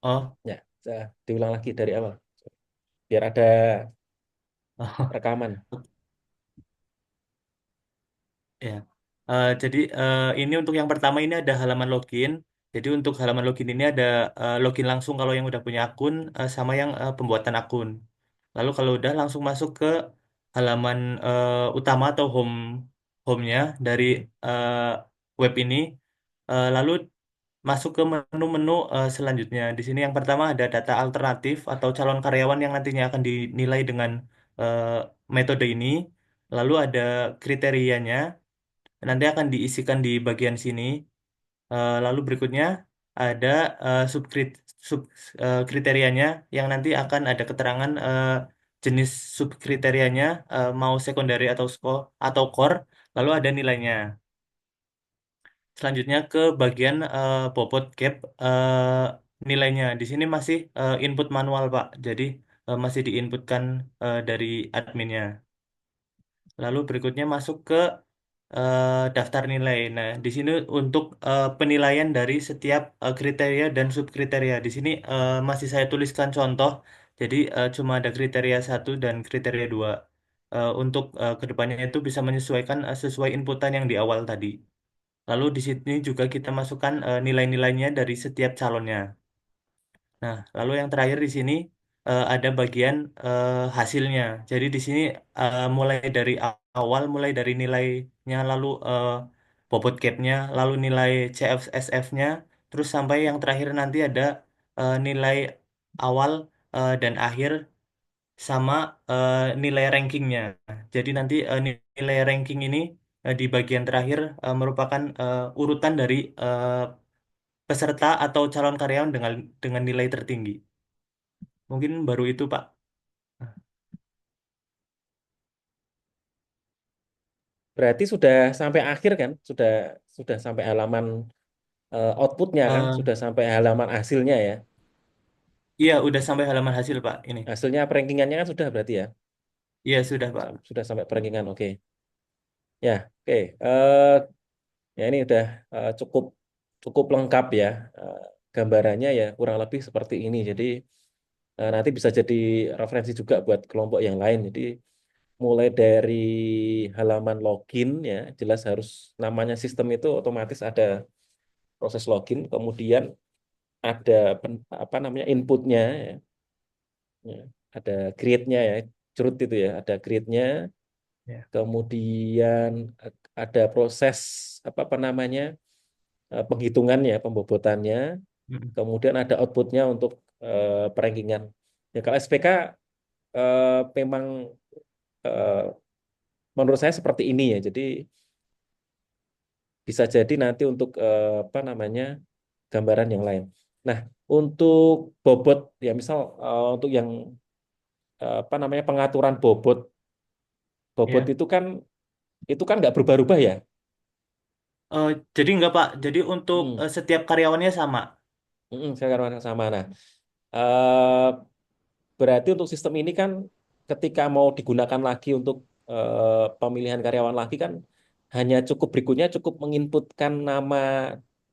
Oh, Ya, diulang lagi dari awal biar ada rekaman. ya. Jadi ini untuk yang pertama ini ada halaman login. Jadi untuk halaman login ini ada login langsung kalau yang udah punya akun sama yang pembuatan akun. Lalu kalau udah langsung masuk ke halaman utama atau home-nya dari eh, web ini. Lalu masuk ke menu-menu selanjutnya. Di sini yang pertama ada data alternatif atau calon karyawan yang nantinya akan dinilai dengan eh, metode ini. Lalu ada kriterianya, nanti akan diisikan di bagian sini. Lalu berikutnya ada sub kriterianya yang nanti akan ada keterangan jenis sub kriterianya mau secondary atau core, lalu ada nilainya. Selanjutnya ke bagian bobot gap nilainya. Di sini masih input manual, Pak. Jadi masih diinputkan dari adminnya. Lalu berikutnya masuk ke daftar nilai. Nah, di sini untuk penilaian dari setiap kriteria dan subkriteria. Di sini masih saya tuliskan contoh. Jadi cuma ada kriteria satu dan kriteria dua. Untuk kedepannya itu bisa menyesuaikan sesuai inputan yang di awal tadi. Lalu di sini juga kita masukkan nilai-nilainya dari setiap calonnya. Nah, lalu yang terakhir di sini ada bagian hasilnya. Jadi di sini mulai dari awal, mulai dari nilainya, lalu bobot gapnya, lalu nilai CFSF-nya, terus sampai yang terakhir nanti ada nilai awal dan akhir sama nilai rankingnya. Jadi nanti nilai ranking ini di bagian terakhir merupakan urutan dari eh, peserta atau calon karyawan dengan nilai tertinggi. Mungkin baru itu, Pak. Berarti sudah sampai akhir kan? Sudah sampai halaman outputnya kan? Eh, Sudah sampai halaman hasilnya ya. iya, udah sampai halaman hasil, Pak. Ini. Hasilnya perankingannya kan sudah berarti ya. Iya, sudah, Pak. Sudah sampai perankingan. Oke. Ya, oke. Ya ini udah cukup cukup lengkap ya. Eh, Gambarannya ya kurang lebih seperti ini. Jadi nanti bisa jadi referensi juga buat kelompok yang lain. Jadi mulai dari halaman login ya, jelas harus namanya sistem itu otomatis ada proses login, kemudian ada apa namanya inputnya ya, ya. Ada grid-nya ya, cerut itu ya, ada grid-nya, Ya. kemudian ada proses apa namanya penghitungannya, pembobotannya, Mm. kemudian ada outputnya untuk perankingan. Ya kalau SPK memang eh, menurut saya seperti ini ya. Jadi bisa jadi nanti untuk apa namanya gambaran yang lain. Nah, untuk bobot ya misal untuk yang apa namanya pengaturan bobot, bobot Ya. itu kan nggak berubah-ubah ya. Eh, jadi enggak, Pak. Jadi untuk Hmm, setiap karyawannya sama. saya kan sama. Nah, eh, berarti untuk sistem ini kan ketika mau digunakan lagi untuk pemilihan karyawan lagi kan hanya cukup berikutnya cukup menginputkan nama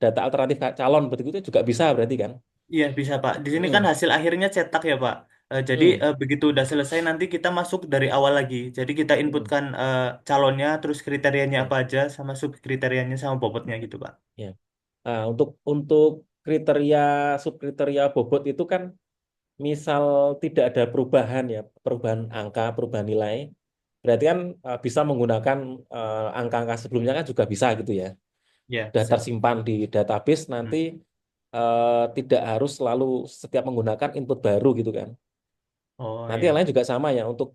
data alternatif calon begitu itu juga bisa berarti kan. Iya, bisa, Pak. Di sini kan Hmm, hasil akhirnya cetak ya, Pak. Jadi hmm, begitu udah selesai nanti kita masuk dari awal lagi. Jadi kita hmm, inputkan calonnya, terus kriterianya ya, apa aja, sama sub kriterianya sama bobotnya gitu, Pak. ya. Nah, untuk kriteria subkriteria bobot itu kan misal tidak ada perubahan ya, perubahan angka, perubahan nilai, berarti kan bisa menggunakan angka-angka sebelumnya kan juga bisa gitu ya. Ya, Sudah bisa. tersimpan di database nanti Hmm. tidak harus selalu setiap menggunakan input baru gitu kan. Oh, Nanti yang ya. lain juga sama ya untuk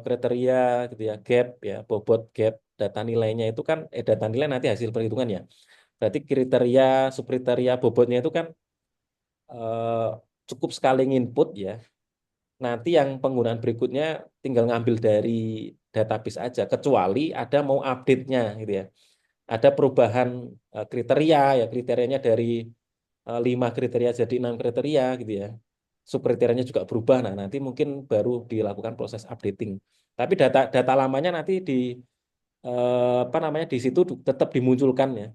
kriteria gitu ya, gap ya, bobot gap, data nilainya itu kan data nilai nanti hasil perhitungan ya. Berarti kriteria subkriteria bobotnya itu kan eh, cukup sekali input ya. Nanti yang penggunaan berikutnya tinggal ngambil dari database aja, kecuali ada mau update-nya gitu ya. Ada perubahan kriteria ya, kriterianya dari 5 kriteria jadi 6 kriteria gitu ya. Subkriterianya juga berubah. Nah, nanti mungkin baru dilakukan proses updating. Tapi data data lamanya nanti di apa namanya di situ tetap dimunculkan ya.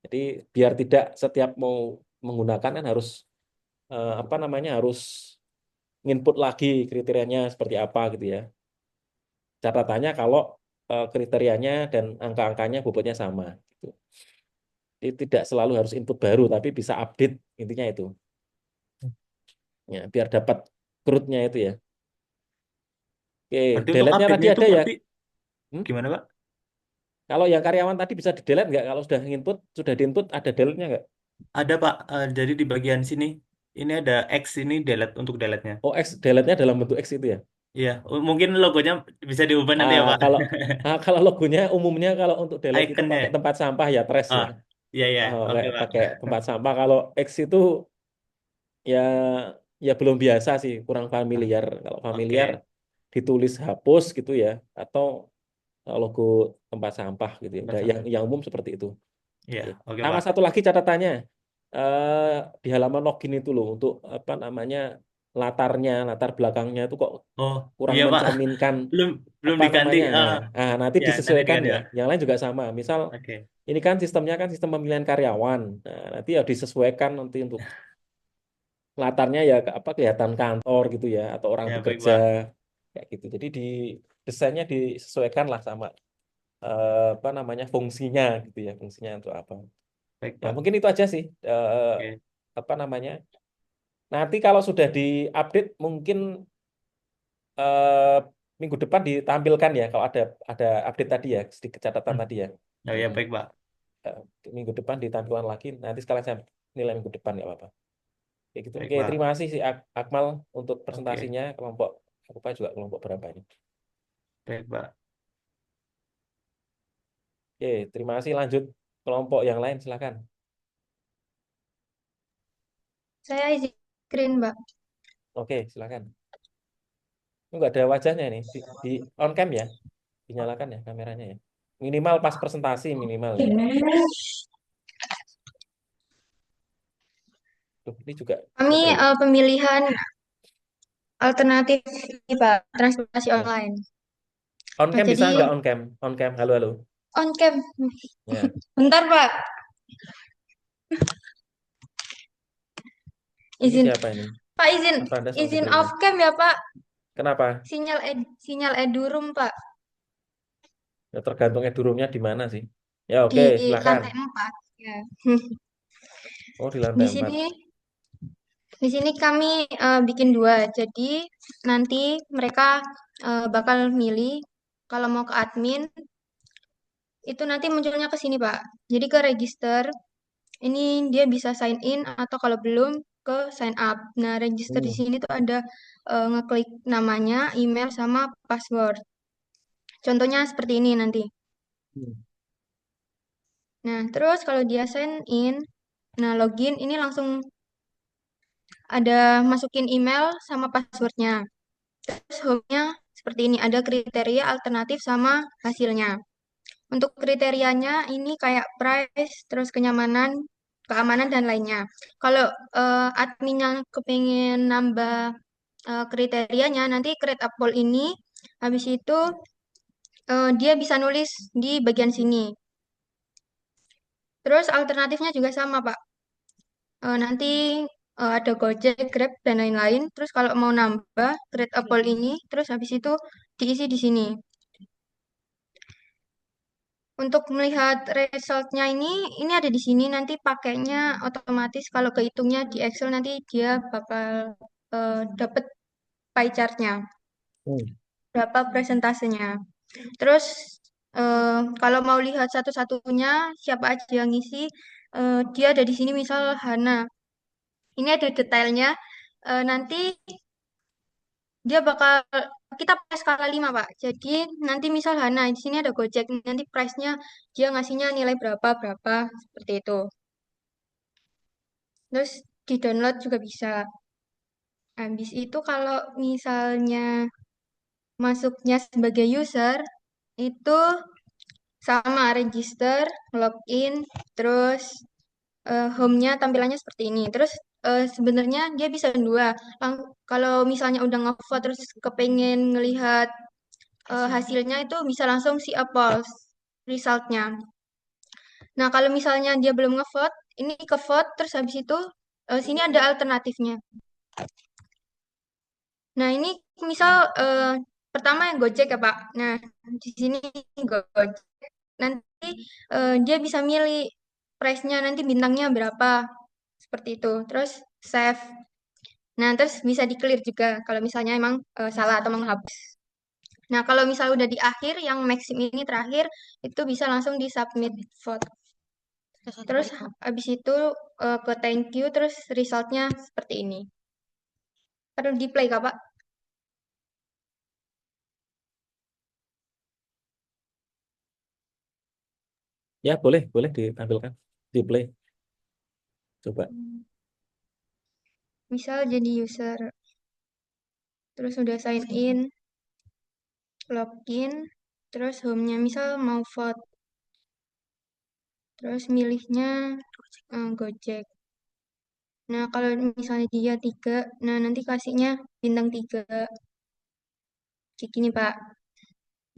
Jadi biar tidak setiap mau menggunakan kan harus apa namanya harus nginput lagi kriterianya seperti apa gitu ya. Catatannya kalau kriterianya dan angka-angkanya bobotnya sama gitu. Jadi tidak selalu harus input baru tapi bisa update intinya itu. Ya, biar dapat crude-nya itu ya. Oke, Berarti untuk delete-nya tadi update-nya itu ada ya. berarti Hmm? gimana Pak? Kalau yang karyawan tadi bisa di-delete nggak? Kalau sudah input, sudah di-input ada delete-nya nggak? Ada Pak, jadi di bagian sini ini ada X ini delete untuk delete-nya. Oh, X, delete-nya dalam bentuk X itu ya. Iya, mungkin logonya bisa diubah nanti ya Pak. Kalau kalau logonya umumnya kalau untuk delete itu Ikonnya. pakai Ya? tempat sampah ya trash ya. Ah, iya iya, oke Kayak Pak. pakai tempat sampah. Kalau X itu ya ya belum biasa sih, kurang Ah, familiar. Kalau familiar oke, ditulis hapus gitu ya, atau logo tempat sampah gitu ya. tempat Udah, sampah. yang umum seperti itu. Iya, Oke. oke Sama Pak. satu lagi catatannya eh di halaman login itu loh untuk apa namanya latarnya, latar belakangnya itu kok Oh, kurang iya Pak. mencerminkan Belum belum apa diganti. namanya. Ah, Nanti ya nanti disesuaikan diganti ya. Pak. Yang lain juga sama. Misal Oke. ini kan sistemnya kan sistem pemilihan karyawan. Nah, nanti ya disesuaikan nanti untuk latarnya ya apa kelihatan kantor gitu ya atau orang Ya baik bekerja Pak. kayak gitu. Jadi di desainnya disesuaikan lah sama apa namanya fungsinya gitu ya, fungsinya untuk apa. Baik Ya Pak. mungkin itu aja sih Oke. apa namanya. Nanti kalau sudah diupdate mungkin eh, minggu depan ditampilkan ya kalau ada update tadi ya, sedikit catatan Hmm. tadi ya. Oh ya Mm-mm. baik Pak. Eh, Minggu depan ditampilkan lagi. Nanti sekalian saya nilai minggu depan ya apa-apa. Kayak gitu. Baik Oke, Pak. terima kasih si Akmal untuk Oke. presentasinya kelompok aku lupa juga kelompok berapa ini. Baik Pak. Oke, terima kasih. Lanjut kelompok yang lain silakan. Saya izin screen, Mbak. Oke, silakan. Ini nggak ada wajahnya ini di on cam ya, dinyalakan ya kameranya ya. Minimal pas presentasi minimal ya. Tuh, ini juga Kami apa ini? pemilihan alternatif ini, Pak, transportasi Ya. online. On Nah, cam bisa jadi nggak on cam? On cam, halo halo. on cam. Ya. Bentar, Pak. Ini Izin. siapa ini? Pak, izin Apa Anda sound izin dealernya? off cam ya, Pak. Kenapa? Sinyal edurum, Pak, Ya, tergantung edurumnya di mana sih. Ya oke, di silakan. lantai 4. Ya. Oh di lantai Di 4. sini di sini kami bikin dua. Jadi nanti mereka bakal milih kalau mau ke admin itu nanti munculnya ke sini, Pak. Jadi ke register. Ini dia bisa sign in atau kalau belum ke sign up. Nah, register di Hmm. sini tuh ada ngeklik namanya, email sama password. Contohnya seperti ini nanti. Hmm. Nah, terus kalau dia sign in, nah login ini langsung ada masukin email sama passwordnya. Terus home-nya seperti ini, ada kriteria alternatif sama hasilnya. Untuk kriterianya ini kayak price, terus kenyamanan, keamanan dan lainnya. Kalau adminnya kepengen nambah kriterianya, nanti create a poll ini, habis itu dia bisa nulis di bagian sini. Terus alternatifnya juga sama, Pak. Nanti ada Gojek, Grab, dan lain-lain. Terus kalau mau nambah create a poll ini, terus habis itu diisi di sini. Untuk melihat resultnya ini ada di sini nanti pakainya otomatis kalau kehitungnya di Excel nanti dia bakal dapat pie chart-nya, Hmm. berapa presentasenya. Terus kalau mau lihat satu-satunya siapa aja yang ngisi, dia ada di sini misal Hana. Ini ada detailnya. Nanti dia bakal kita pakai skala 5 Pak. Jadi nanti misal Hana di sini ada Gojek, nanti price-nya dia ngasihnya nilai berapa berapa seperti itu. Terus di-download juga bisa. Habis itu kalau misalnya masuknya sebagai user itu sama register, login, terus home-nya tampilannya seperti ini. Terus sebenarnya dia bisa dua. Kalau misalnya udah ngevote terus kepengen ngelihat hasilnya itu bisa langsung see a pulse resultnya. Nah, kalau misalnya dia belum ngevote, ini ke vote terus habis itu Sini ada alternatifnya. Nah, ini misal pertama yang Gojek ya, Pak. Nah, di sini Gojek. Nanti dia bisa milih price-nya nanti bintangnya berapa. Seperti itu. Terus save. Nah, terus bisa di-clear juga kalau misalnya emang salah atau menghapus. Nah, kalau misalnya udah di akhir, yang maxim ini terakhir, itu bisa langsung di submit vote. Terus habis itu ke thank you, terus resultnya seperti ini. Perlu di play Kak, Pak? Ya, boleh ditampilkan di play. Coba. Misal jadi user, terus udah sign in, login, terus home-nya misal mau vote, terus milihnya Gojek. Nah, kalau misalnya dia 3, nah nanti kasihnya bintang 3. Kayak gini, Pak.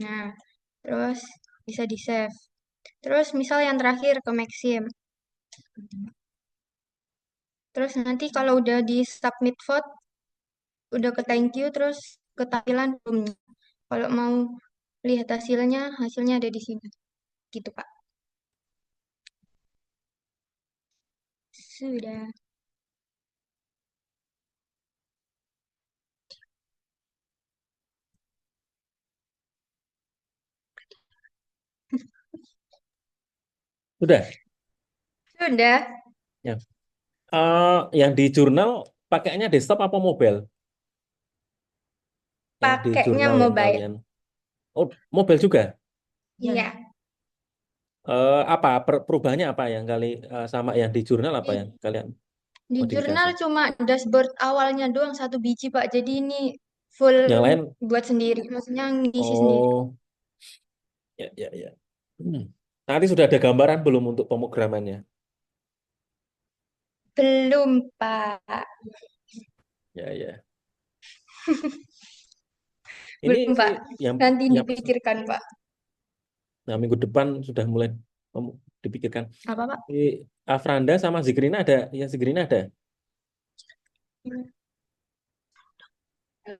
Nah, terus bisa di-save. Terus misal yang terakhir ke Maxim. Terus nanti kalau udah di submit vote, udah ke thank you, terus ke tampilan home-nya. Kalau mau lihat hasilnya ada di sini. Gitu, Pak. Sudah. Sudah. Sudah. Ya. Yang di jurnal pakainya desktop apa mobile? Yang di Pakainya jurnal yang mobile. kalian. Oh, mobile juga. Iya. Apa perubahannya apa yang sama yang di jurnal apa yang Di, kalian di modifikasi? jurnal cuma dashboard awalnya doang 1 biji, Pak. Jadi ini full Yang lain, buat sendiri. Maksudnya ngisi sendiri. oh ya. Hmm. Nanti sudah ada gambaran belum untuk pemrogramannya? Belum, Pak. Ya. Ini Belum, Pak. yang Nanti yang dipikirkan, Pak. nah, minggu depan sudah mulai dipikirkan. Apa, Pak? Di Afranda sama Zigrina ada, ya Zigrina ada.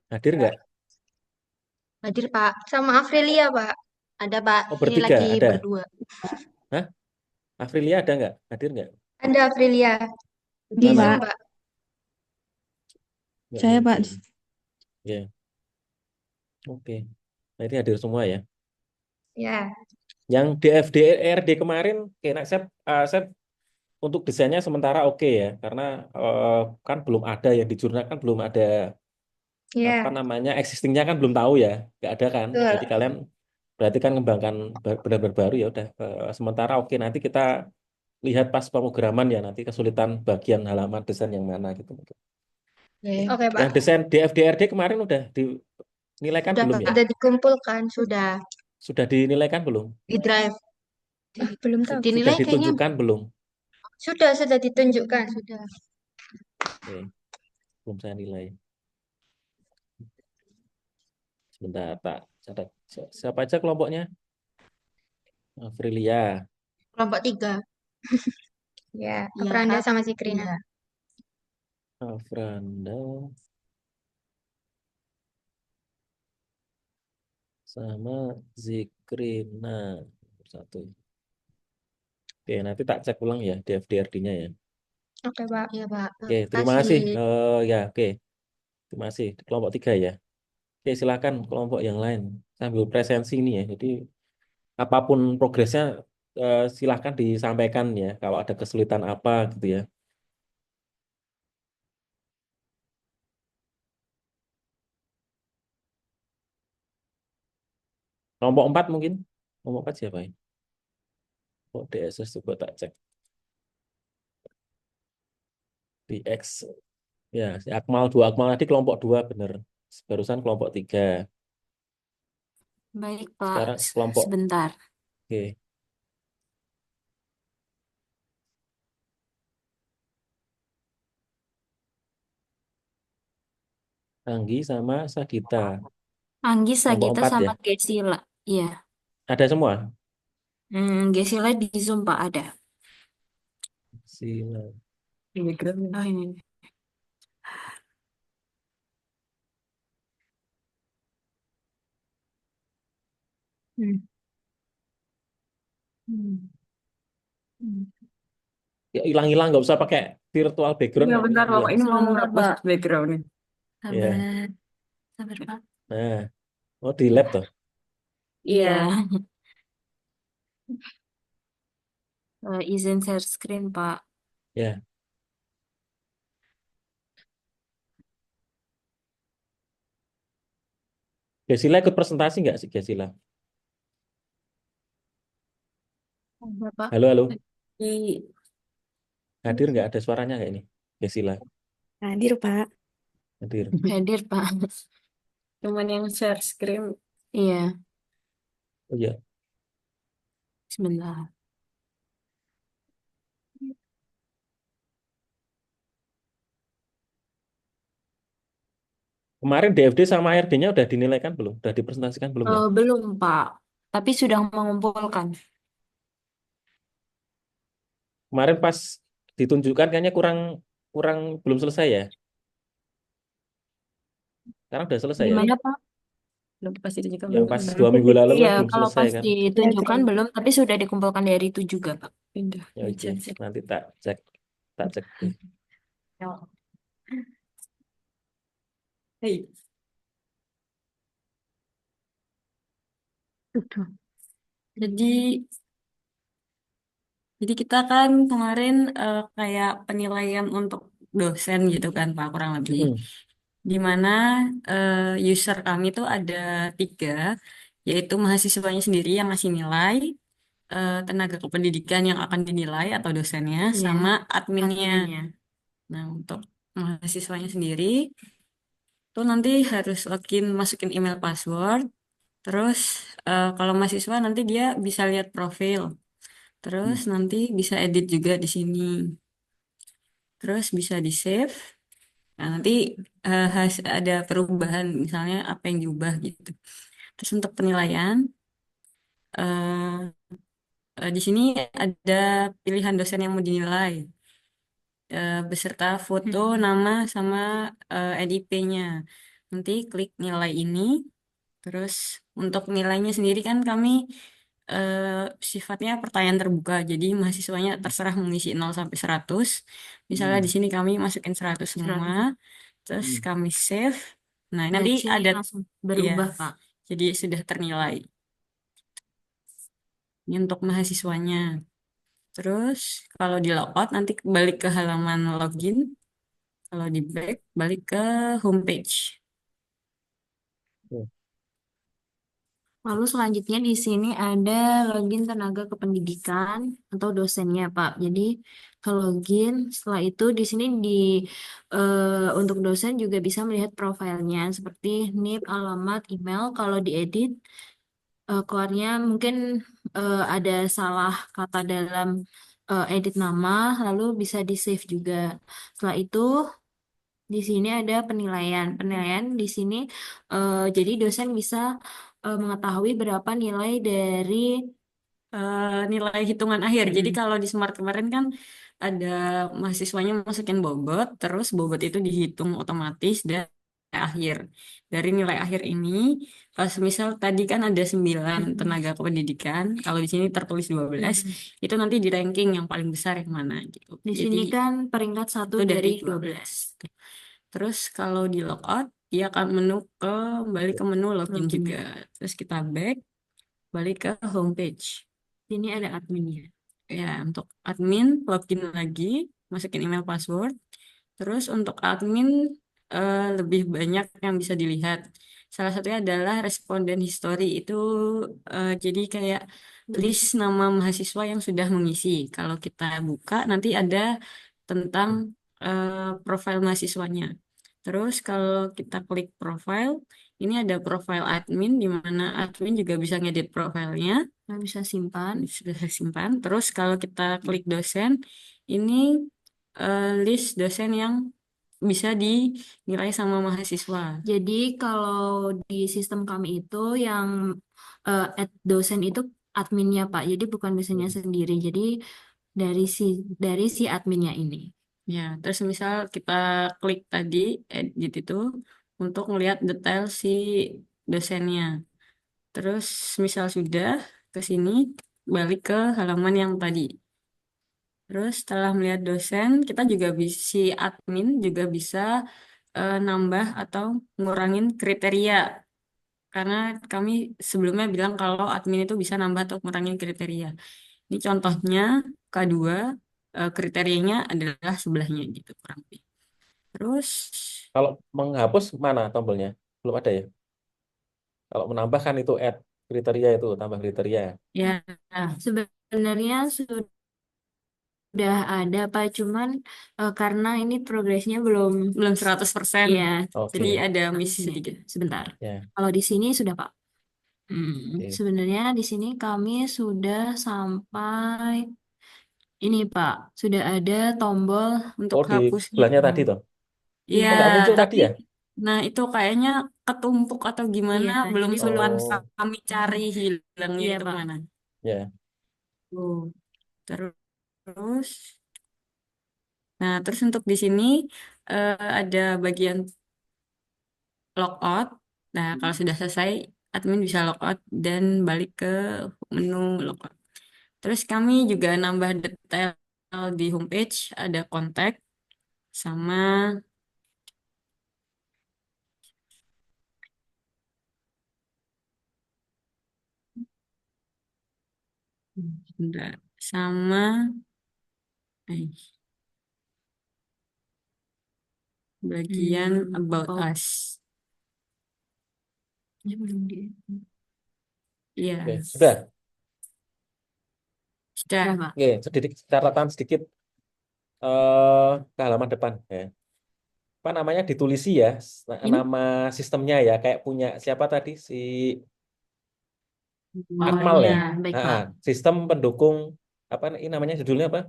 Hadir nggak? Hadir, Pak. Sama Afrilia, Pak. Ada, Pak. Oh, Ini bertiga lagi ada. berdua. Hah? Afrilia ada nggak? Hadir nggak? Ada Afrilia. Di Mana? Zoom, Pak, Pak. Nggak saya Pak. muncul. Ya, oke. Nah, ini hadir semua ya. Ya. Yang DFDRD kemarin, oke, nah, saya untuk desainnya sementara oke ya, karena kan belum ada yang di jurnal kan belum ada apa Ya. namanya existingnya kan belum tahu ya, nggak ada kan. Betul. Jadi kalian berarti kan ngembangkan benar-benar baru ya udah. Sementara oke nanti kita lihat pas pemrograman ya nanti kesulitan bagian halaman desain yang mana gitu. Oke. Oke, Pak. Yang desain DFDRD kemarin udah dinilaikan Sudah, belum ya? Pak. Sudah dikumpulkan. Sudah. Sudah dinilaikan belum? Di drive. Belum tahu. Sudah Dinilai kayaknya ditunjukkan belum? Sudah ditunjukkan. sudah. Oke, belum saya nilai. Sebentar, tak catat. Siapa aja kelompoknya? Afrilia, Kelompok 3. Ya. Iya, Apranda Kak. sama Zikrina. Iya. Afranda, sama Zikrina. Satu. Oke, nanti tak cek ulang ya DFDRD-nya ya. Oke, Pak. Iya, Pak. Oke, terima kasih. Ya, oke. Terima kasih. Kelompok 3 ya. Oke, silakan kelompok yang lain. Sambil presensi ini ya. Jadi apapun progresnya silahkan disampaikan ya. Kalau ada kesulitan apa gitu ya. Kelompok 4 mungkin. Kelompok 4 siapa ya? Oh, DSS coba tak cek. DX. Ya, si Akmal 2. Akmal tadi kelompok 2 bener. Barusan kelompok 3. Baik, Pak. Sekarang kelompok. Sebentar. Oke. Anggi sama Sagita. Anggi, Kelompok Sagita, 4 ya. sama Gesila. Iya. Ada semua? Gesila di Zoom, Pak, ada. Sila. Background. Oh ini. Hmm. Hmm. Hmm. Ya, hilang-hilang, nggak usah pakai virtual background, Iya bentar loh, hilang. ini mau Sebentar, menghapus Pak. backgroundnya. Ya, Sabar, sabar Pak. nah, oh di lab tuh. Iya, izin share screen Pak. Ya, Gesila ikut presentasi nggak sih Gesila? Ada, Pak. Halo, halo, Di hadir nggak, ada suaranya nggak ini? Gesila Hadir, Pak. hadir. hadir Pak. Cuman yang share screen. Iya, Oh iya, sebentar. kemarin DFD sama ARD-nya udah dinilaikan belum? Udah dipresentasikan belum ya? Belum Pak, tapi sudah mengumpulkan. Kemarin pas ditunjukkan kayaknya kurang kurang belum selesai ya. Sekarang udah selesai ya. Gimana Pak? Belum pasti ditunjukkan Yang belum. pas Belum 2 minggu lalu Iya, kan belum kalau selesai pas kan. ditunjukkan Oke. belum, tapi sudah dikumpulkan dari itu juga Pak. Pindah. Ya oke, Cek. nanti tak cek deh. Ya. Hei. Udah. Jadi, jadi kita kan kemarin kayak penilaian untuk dosen gitu kan Pak, kurang lebih. Mm-mm. Di mana user kami tuh ada 3, yaitu mahasiswanya sendiri yang ngasih nilai, tenaga kependidikan yang akan dinilai atau dosennya, Iya, sama adminnya. adminnya. Nah, untuk mahasiswanya sendiri, tuh nanti harus login, masukin email password. Terus kalau mahasiswa nanti dia bisa lihat profil. Terus nanti bisa edit juga di sini. Terus bisa di save. Nah, nanti ada perubahan, misalnya apa yang diubah gitu. Terus untuk penilaian, eh, di sini ada pilihan dosen yang mau dinilai, beserta foto, nama, sama NIP-nya. Nanti klik nilai ini. Terus untuk nilainya sendiri kan kami eh, sifatnya pertanyaan terbuka. Jadi mahasiswanya terserah mengisi 0 sampai 100. Misalnya di sini kami masukin 100 semua. 100. Terus kami save. Nah, Nah, nanti di sini ada langsung ya, berubah, Pak. jadi sudah ternilai. Ini untuk mahasiswanya. Terus kalau di logout nanti balik ke halaman login. Kalau di back balik ke homepage. Oke. Lalu selanjutnya di sini ada login tenaga kependidikan atau dosennya, Pak. Jadi ke login, setelah itu di sini untuk dosen juga bisa melihat profilnya seperti NIP, alamat, email. Kalau diedit, keluarnya mungkin ada salah kata dalam edit nama, lalu bisa di save juga. Setelah itu di sini ada penilaian. Penilaian di sini jadi dosen bisa mengetahui berapa nilai dari nilai hitungan akhir. Jadi kalau di Smart kemarin kan ada mahasiswanya masukin bobot, terus bobot itu dihitung otomatis dan akhir. Dari nilai akhir ini, semisal tadi kan ada 9 tenaga kependidikan, kalau di sini tertulis 12, itu nanti di ranking yang paling besar yang mana gitu. Di Jadi sini kan peringkat 1 itu dari dari 12. 12. Terus kalau di logout, dia akan balik ke menu login Login. juga. Terus kita back, balik ke homepage. Sini ada adminnya. Ya, untuk admin login lagi, masukin email password. Terus untuk admin lebih banyak yang bisa dilihat. Salah satunya adalah responden history itu jadi kayak list nama mahasiswa yang sudah mengisi. Kalau kita buka nanti ada tentang profil mahasiswanya. Terus kalau kita klik profile, ini ada profile admin di mana admin juga bisa ngedit profilnya. Nah, bisa simpan. Sudah saya simpan. Terus kalau kita klik dosen, ini list dosen yang bisa dinilai sama mahasiswa. Jadi kalau di sistem kami itu yang add dosen itu adminnya, Pak. Jadi bukan dosennya sendiri. Jadi dari si adminnya ini. Ya, terus misal kita klik tadi edit itu untuk melihat detail si dosennya. Terus misal sudah ke sini, balik ke halaman yang tadi. Terus setelah melihat dosen, kita juga bisa, si admin juga bisa nambah atau ngurangin kriteria. Karena kami sebelumnya bilang kalau admin itu bisa nambah atau ngurangin kriteria. Ini contohnya K2, kriterianya adalah sebelahnya gitu kurang lebih. Terus Kalau menghapus mana tombolnya? Belum ada ya. Kalau menambah kan itu add kriteria itu tambah kriteria. ya, Sebenarnya sudah ada Pak, cuman karena ini progresnya belum, belum 100%. ya, Jadi Oke. ada miss sedikit. sebentar. Ya. Kalau di sini sudah Pak. Oke. Sebenarnya di sini kami sudah sampai ini Pak, sudah ada tombol Untuk Oh, di hapusnya. sebelahnya tadi toh. Iya, Oh, nggak muncul tadi tapi ya? nah itu kayaknya ketumpuk atau gimana, iya, belum jadi belum. sempat Oh, kami cari hilangnya Iya itu Pak. mana. ya. Oh, terus, nah terus untuk di sini ada bagian logout. Nah, kalau sudah selesai, admin bisa logout dan balik ke menu logout. Terus kami juga nambah detail di homepage, ada kontak sama bentar, sama eh, bagian about About us. ini belum di. Iya, Oke. Sudah. sudah. Sudah Pak. Oke, sedikit catatan sedikit ke halaman depan ya. Apa namanya ditulisi ya Ini nama sistemnya ya kayak punya siapa tadi si Oh Akmal iya, ya. baik Ah, Pak. ah. Sistem pendukung apa ini namanya judulnya apa?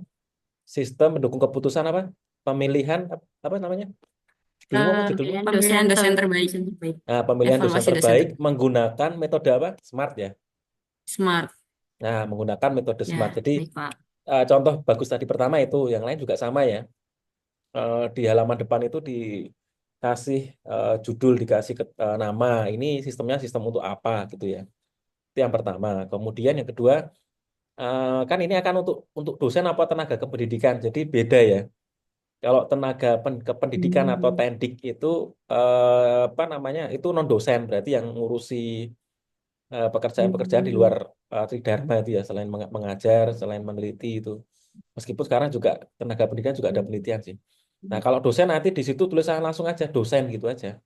Sistem pendukung keputusan apa? Pemilihan apa namanya? Judulnya apa judulnya? Pemilihan pemilihan dosen terbaik, dosen terbaik. Nah, pemilihan dosen evaluasi dosen terbaik terbaik. menggunakan metode apa? Smart ya. Smart. Nah, menggunakan metode Ya, SMART. Jadi baik Pak. contoh bagus tadi pertama itu, yang lain juga sama ya. Di halaman depan itu dikasih judul, dikasih nama. Ini sistemnya sistem untuk apa gitu ya. Itu yang pertama. Kemudian yang kedua, kan ini akan untuk dosen apa tenaga kependidikan. Jadi beda ya. Kalau tenaga kependidikan atau tendik itu apa namanya? Itu non dosen, berarti yang ngurusi pekerjaan-pekerjaan di luar Tridharma itu ya, selain mengajar, selain meneliti itu. Meskipun sekarang juga tenaga pendidikan juga ada penelitian sih. Nah, kalau dosen nanti di situ tulisan langsung aja dosen gitu aja.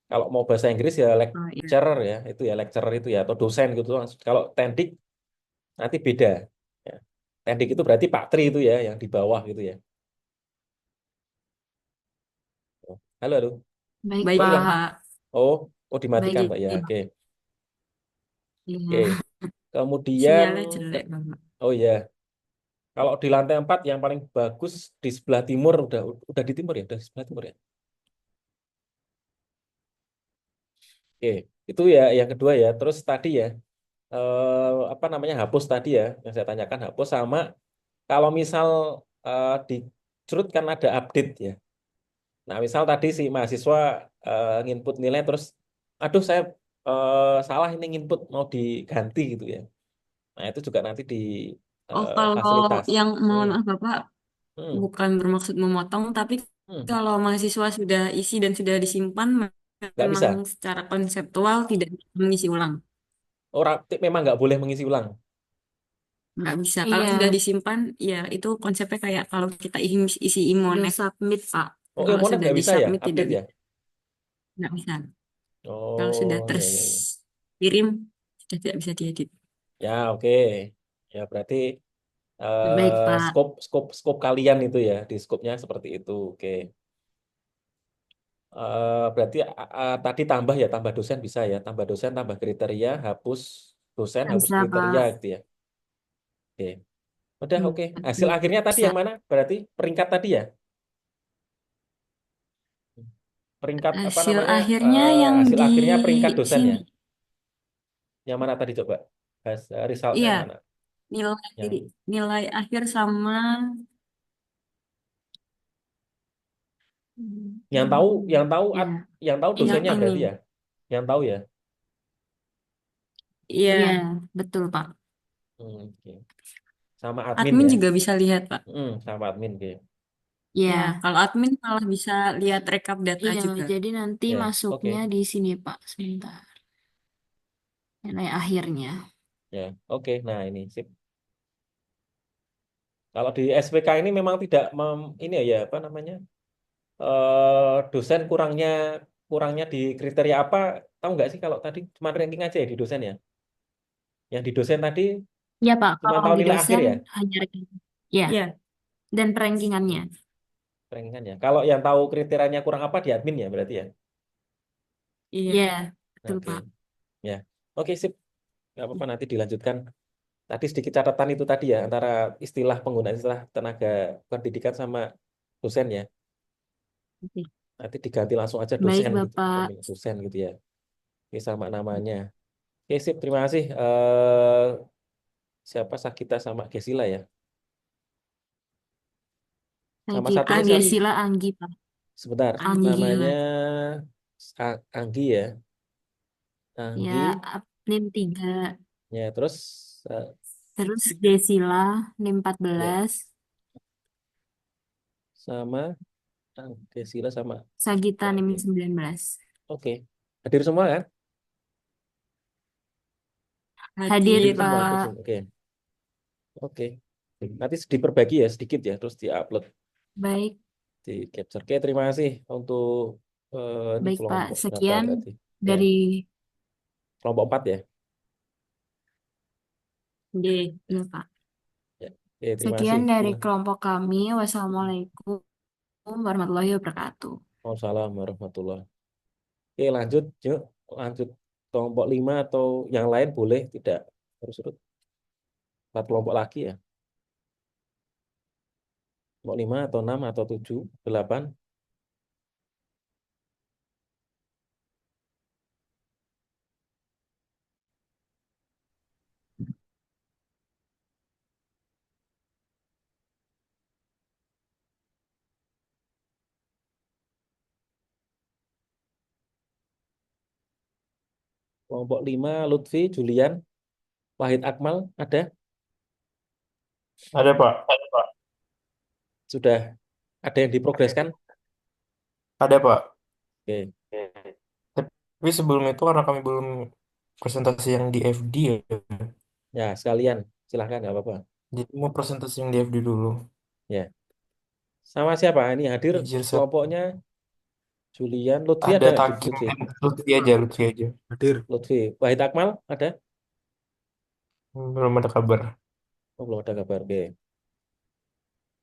Kalau mau bahasa Inggris ya Oh, iya. lecturer ya, itu ya lecturer itu ya atau dosen gitu langsung. Kalau tendik nanti beda. Ya. Tendik itu berarti Pak Tri itu ya yang di bawah gitu ya. Halo, halo. Baik Baik, Kok hilang? Pak. Oh, Baik. dimatikan Pak ya. Oke. Oke. iya. Kemudian Sinyalnya jelek banget. oh ya, kalau di lantai 4 yang paling bagus di sebelah timur udah di timur ya, udah di sebelah timur ya. Oke, itu ya yang kedua ya. Terus tadi ya apa namanya hapus tadi ya yang saya tanyakan hapus sama kalau misal di Cerut kan ada update ya. Nah, misal tadi si mahasiswa nginput nilai terus aduh saya salah ini nginput mau diganti gitu ya. Nah, itu juga nanti di Oh, kalau fasilitas. yang mohon Hmm, maaf Bapak, hmm, bukan bermaksud memotong, tapi hmm. kalau mahasiswa sudah isi dan sudah disimpan, Nggak memang bisa. secara konseptual tidak bisa mengisi ulang. Orang memang nggak boleh mengisi ulang. Nggak bisa. Kalau Iya, sudah disimpan, ya itu konsepnya kayak kalau kita isi udah Imonek. submit Pak. Oh, Kalau Ilmonet sudah nggak bisa ya disubmit tidak update ya. bisa. Nggak bisa. Kalau sudah Oh, ya ya ya. terkirim, sudah tidak bisa diedit. Ya, oke. Ya, berarti Baik Pak. scope scope scope kalian itu ya, di scope-nya seperti itu. Oke. Berarti tadi tambah ya, tambah dosen bisa ya, tambah dosen, tambah kriteria, hapus dosen, hapus Bisa kriteria Pak. gitu ya. Oke. Udah, Hmm. oke. Hasil akhirnya tadi Bisa. yang mana? Berarti peringkat tadi ya? Peringkat apa Hasil namanya? akhirnya yang Hasil di akhirnya peringkat dosen ya? sini. Yang mana tadi coba? Resultnya Iya, yang mana? nilai Yang nilai akhir sama Yang tahu, yang tahu, Ya, yang tahu Yang dosennya ini. berarti ya. Yang tahu ya. Iya, iya, betul Pak. Oke. Sama admin admin ya. juga bisa lihat, Pak. Sama admin, oke. Ya, Ya, kalau admin malah bisa lihat rekap data iya. juga. Jadi nanti Ya, oke. masuknya di sini Pak. Sebentar. Nilai akhirnya. Ya, oke. Nah, ini sip. Kalau di SPK ini memang tidak ini ya apa namanya? Dosen kurangnya kurangnya di kriteria apa? Tahu nggak sih kalau tadi cuma ranking aja ya di dosen ya? Yang di dosen tadi Ya Pak, cuma kalau tahu di nilai akhir dosen ya, hanya ranking. Ya, Iya, dan rankingannya. rankingan ya. Kalau yang tahu kriterianya kurang apa di admin ya berarti ya. iya. Ya, betul Oke, Pak. ya. Oke, sip. Nggak apa-apa nanti dilanjutkan. Tadi sedikit catatan itu tadi ya antara istilah penggunaan istilah tenaga pendidikan sama dosen ya. Oke. Nanti diganti langsung aja Baik dosen gitu, Bapak. pemilik dosen gitu ya. Oke, sama namanya. Oke, sip. Terima kasih. Siapa Sakita sama Gesila ya. Sama Sakita satunya siapa? Gesila Anggi Pak. Sebentar, Anggi. namanya Anggi ya. Ya, Anggi. NIM 3. Ya, terus eh, Terus Gesila NIM ya 14. sama Gesila sama Sagita ya, NIM Anggi. 19. Oke. Hadir semua kan? Hadir Hadir Hadir. semua, hadir Pak. semua. Oke. Oke. Nanti diperbagi ya sedikit ya, terus diupload Baik, di capture. Oke, terima kasih untuk ini baik Pak. kelompok berapa Sekian berarti? Ya, dari kelompok 4 ya. D. Ya, Pak. Ya. Oke, terima kasih. Sekian dari Nah, kelompok kami. Wassalamualaikum warahmatullahi wabarakatuh. Waalaikumsalam warahmatullahi. Oke, lanjut, yuk. Lanjut kelompok 5 atau yang lain boleh tidak harus urut. 4 kelompok lagi ya. Kelompok 5 atau 6 atau 7, 8. Kelompok 5 Lutfi, Julian, Wahid Akmal ada? Ada Pak. Sudah ada yang diprogreskan? Ada Pak. Oke. Tapi sebelum itu karena kami belum presentasi yang di FD ya. Ya, sekalian. Silahkan, nggak apa-apa. Jadi mau presentasi yang di FD dulu. Ya. Sama siapa? Ini hadir Izin saya. kelompoknya Julian, Lutfi ada Ada nggak? Takim, Lutfi? Lutfi aja, Lutfi aja. Hadir. Lutfi. Wahid Akmal ada? Belum ada kabar. Oh, belum ada kabar. Oke.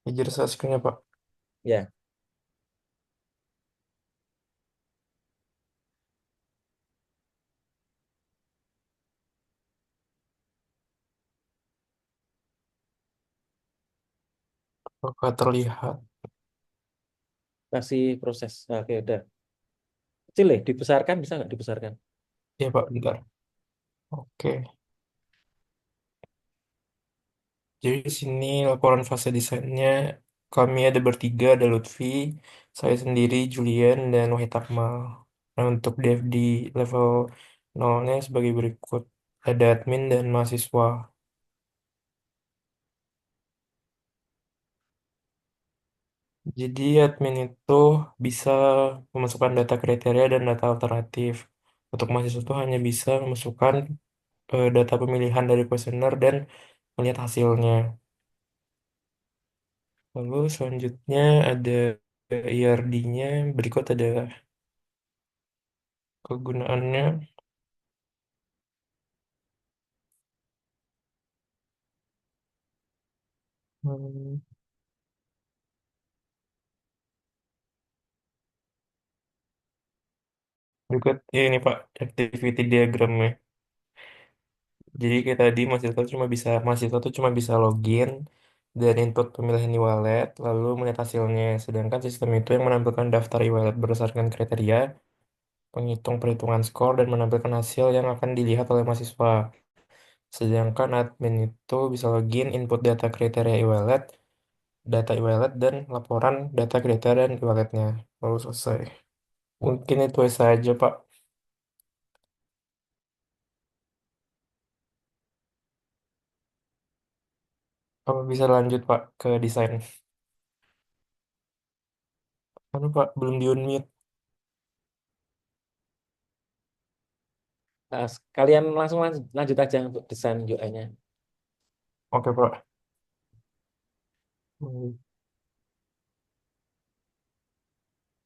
Izin saya screen-nya Pak. Ya. Apakah terlihat? Masih proses. Nah, oke, udah. Kecil ya? Dibesarkan bisa nggak dibesarkan? Ya Pak, bentar. Oke. Jadi di sini laporan fase desainnya kami ada bertiga, ada Lutfi, saya sendiri, Julian, dan Wahid Akmal. Nah, untuk dev di level 0-nya sebagai berikut. Ada admin dan mahasiswa. Jadi admin itu bisa memasukkan data kriteria dan data alternatif. Untuk mahasiswa itu hanya bisa memasukkan data pemilihan dari kuesioner dan melihat hasilnya. Lalu selanjutnya ada IRD-nya, berikut ada kegunaannya. Hmm, Berikut ya ini Pak, activity diagramnya. Jadi kayak tadi mahasiswa tuh cuma bisa login dan input pemilihan e-wallet, lalu melihat hasilnya. Sedangkan sistem itu yang menampilkan daftar e-wallet berdasarkan kriteria, penghitung perhitungan skor, dan menampilkan hasil yang akan dilihat oleh mahasiswa. Sedangkan admin itu bisa login, input data kriteria e-wallet, dan laporan data kriteria dan e-walletnya. Lalu selesai. Mungkin itu saja, Pak. Apa bisa lanjut, Pak, ke desain? Aduh, Pak, belum di-unmute. Nah, kalian langsung lanjut aja untuk desain UI-nya. Oke, Pak. Hmm.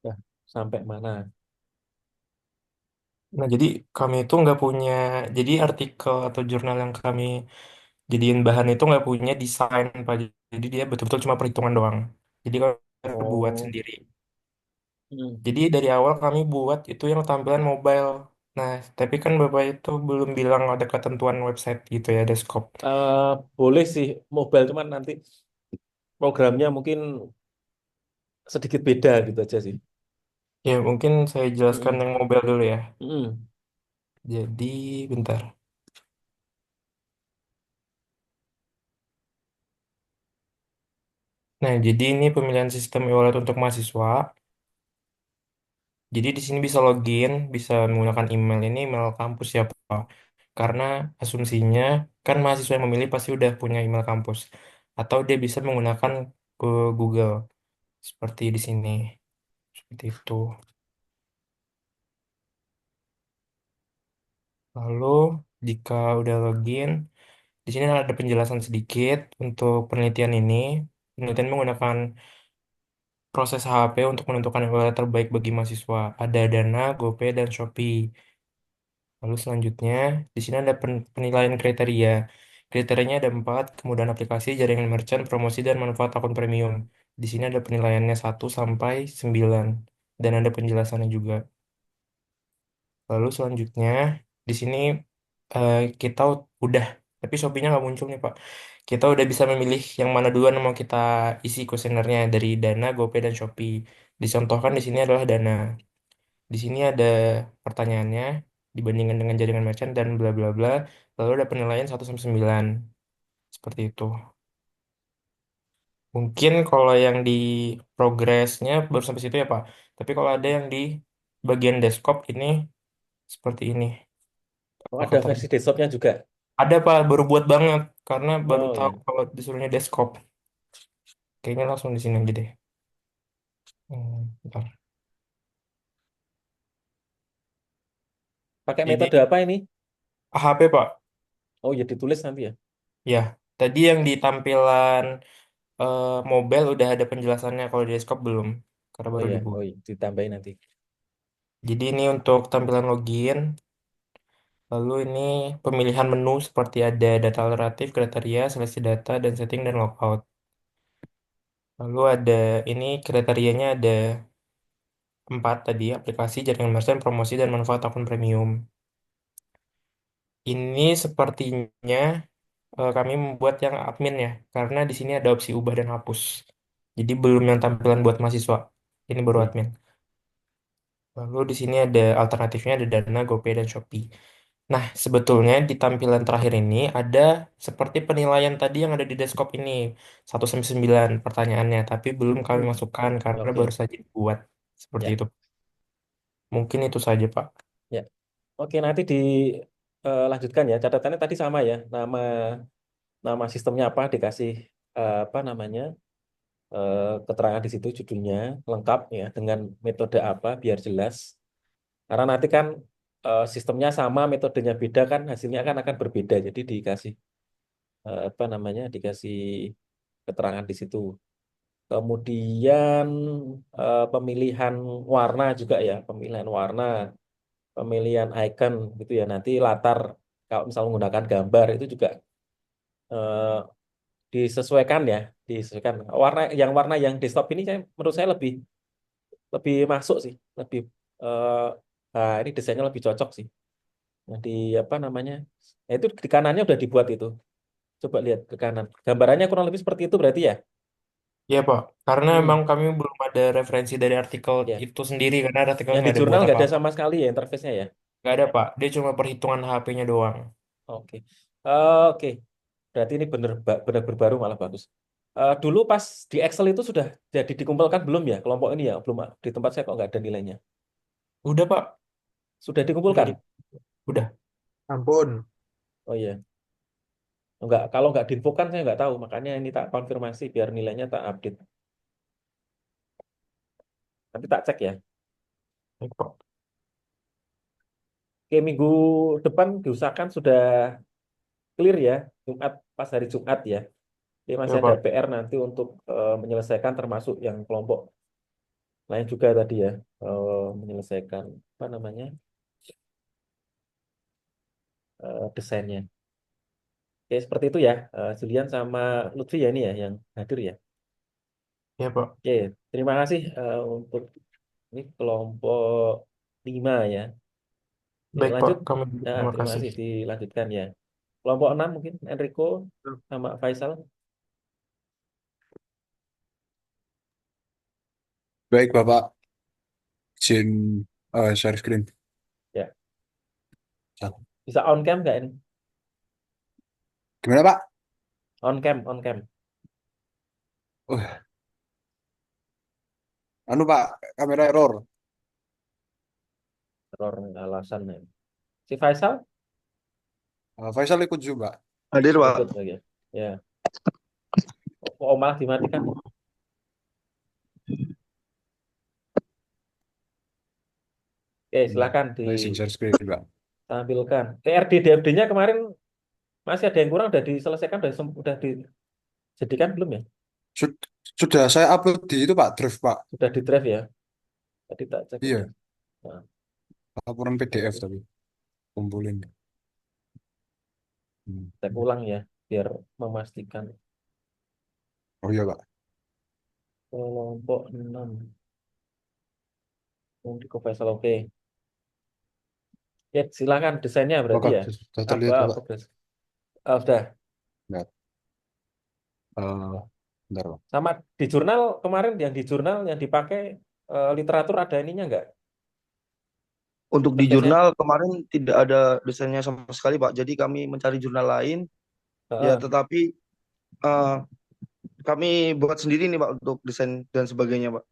Nah, sampai mana? Nah, jadi kami itu nggak punya, jadi artikel atau jurnal yang kami jadiin bahan itu nggak punya desain, Pak. Jadi dia betul-betul cuma perhitungan doang. Jadi kami buat Oh, sendiri. hmm. Jadi dari awal kami buat itu yang tampilan mobile. Nah, tapi kan Bapak itu belum bilang ada ketentuan website gitu ya, desktop. Eh, boleh sih mobile, cuman nanti programnya mungkin sedikit beda gitu aja sih. Ya, mungkin saya jelaskan Mm-mm. yang mobile dulu ya. Mm-mm. Jadi, bentar. Nah, jadi ini pemilihan sistem e-wallet untuk mahasiswa. Jadi di sini bisa login, bisa menggunakan email ini, email kampus ya, Pak. Karena asumsinya kan mahasiswa yang memilih pasti udah punya email kampus. Atau dia bisa menggunakan Google seperti di sini. Seperti itu. Lalu jika udah login, di sini ada penjelasan sedikit untuk penelitian ini. Penelitian menggunakan proses HAP untuk menentukan yang terbaik bagi mahasiswa. Ada Dana, GoPay, dan Shopee. Lalu selanjutnya, di sini ada penilaian kriteria. Kriterianya ada 4, kemudahan aplikasi, jaringan merchant, promosi, dan manfaat akun premium. Di sini ada penilaiannya 1 sampai 9, dan ada penjelasannya juga. Lalu selanjutnya, di sini kita udah, tapi Shopee-nya nggak muncul nih Pak. Kita udah bisa memilih yang mana duluan yang mau kita isi kuesionernya dari Dana, GoPay, dan Shopee. Dicontohkan di sini adalah Dana. Di sini ada pertanyaannya dibandingkan dengan jaringan merchant dan bla bla bla. Lalu ada penilaian 1 sampai 9. Seperti itu. Mungkin kalau yang di progresnya baru sampai situ ya Pak. Tapi kalau ada yang di bagian desktop ini seperti ini. Oh, ada Apakah versi terlihat? desktopnya juga. Ada Pak, baru buat banget. Karena baru Oh tahu ya, kalau disuruhnya desktop. Kayaknya langsung di sini aja deh. Bentar. pakai Jadi metode apa ini? AHP Pak. Oh ya, ditulis nanti ya. Ya, tadi yang di tampilan mobile udah ada penjelasannya, kalau di desktop belum, karena Oh baru ya, oh dibuat. ya, ditambahin nanti. Jadi ini untuk tampilan login, lalu ini pemilihan menu seperti ada data alternatif, kriteria, seleksi data, dan setting dan logout. Lalu ada ini kriterianya ada 4 tadi, aplikasi, jaringan merchant, promosi, dan manfaat akun premium. Ini sepertinya kami membuat yang admin ya, karena di sini ada opsi ubah dan hapus. Jadi belum yang tampilan buat mahasiswa. Ini baru Oke. admin. Lalu di sini ada alternatifnya, ada Dana, GoPay, dan Shopee. Nah, sebetulnya di tampilan terakhir ini ada seperti penilaian tadi yang ada di desktop ini. 1 sampai 9 pertanyaannya, tapi belum kami Hmm. masukkan karena baru Oke, saja dibuat. Seperti ya, itu. Mungkin itu saja, Pak. ya. Oke, nanti lanjutkan ya. Catatannya tadi sama ya. Nama sistemnya apa dikasih apa namanya? Keterangan di situ judulnya lengkap ya dengan metode apa biar jelas. Karena nanti kan sistemnya sama, metodenya beda kan hasilnya kan akan berbeda. Jadi dikasih apa namanya? Dikasih keterangan di situ. Kemudian pemilihan warna juga ya, pemilihan warna, pemilihan icon gitu ya. Nanti latar kalau misal menggunakan gambar itu juga eh, disesuaikan ya, disesuaikan. Warna yang desktop ini menurut saya lebih lebih masuk sih, lebih eh, nah ini desainnya lebih cocok sih. Nah, di apa namanya? Nah, itu di kanannya udah dibuat itu. Coba lihat ke kanan. Gambarannya kurang lebih seperti itu berarti ya. Ya, Pak. Karena emang Hmm, kami belum ada referensi dari artikel ya. itu sendiri, karena artikel Yang di nggak ada jurnal buat nggak ada apa-apa. sama sekali ya interface-nya ya. Nggak ada, Pak. Dia cuma perhitungan HP-nya doang. Oke. Oke. Berarti ini benar berbaru malah bagus. Dulu pas di Excel itu sudah jadi dikumpulkan belum ya kelompok ini ya? Belum, di tempat saya kok nggak ada nilainya. Udah, Pak. Sudah Udah dikumpulkan? di udah. Ampun. Oh iya. Enggak, kalau nggak diinfokan saya nggak tahu. Makanya ini tak konfirmasi biar nilainya tak update. Nanti tak cek ya. Baik, Pak. Oke, minggu depan diusahakan sudah clear ya. Jumat, pas hari Jumat ya. Jadi Ya, masih ada Pak. PR nanti untuk menyelesaikan termasuk yang kelompok lain juga tadi ya. Menyelesaikan apa namanya desainnya. Oke, seperti itu ya. Julian sama Lutfi ya ini ya yang hadir ya. Ya, Pak. Oke, terima kasih untuk ini kelompok 5 ya. Oke, Baik, Pak. lanjut. Kami Nah, terima terima kasih. kasih dilanjutkan ya. Kelompok 6 mungkin Enrico sama Faisal. Baik, Bapak. Izin share screen. Ya, Ya. bisa on cam nggak ini? Gimana, Pak? On cam, on cam. Oh, anu, Pak, kamera error. Error alasan ya. Si Faisal Faisal ikut juga. Hadir, Pak. ikut lagi. Ya. Oh, malah dimatikan. Oke, silakan Saya izin share screen, Pak. ditampilkan. TRD DFD-nya kemarin masih ada yang kurang, udah diselesaikan, udah dijadikan belum ya? Sud- Sudah saya upload di itu, Pak, Drive, Pak. Sudah di drive ya? Tadi tak cek udah. Iya, Nah, laporan PDF tapi kumpulin. cek ulang ya, biar memastikan. Oh iya, Pak. Kelompok 6. Untuk Faisal oke. Ya, silakan desainnya berarti Oke, ya. sudah Apa terlihat, Bapak. progres? Sudah. Bentar. Bentar, Pak. Sama di jurnal kemarin yang di jurnal yang dipakai literatur ada ininya enggak? Untuk di Kertasnya? jurnal kemarin tidak ada desainnya sama sekali, Pak. Jadi kami mencari jurnal lain, ya Heeh. tetapi eh, kami buat sendiri nih, Pak, untuk desain dan sebagainya, Pak.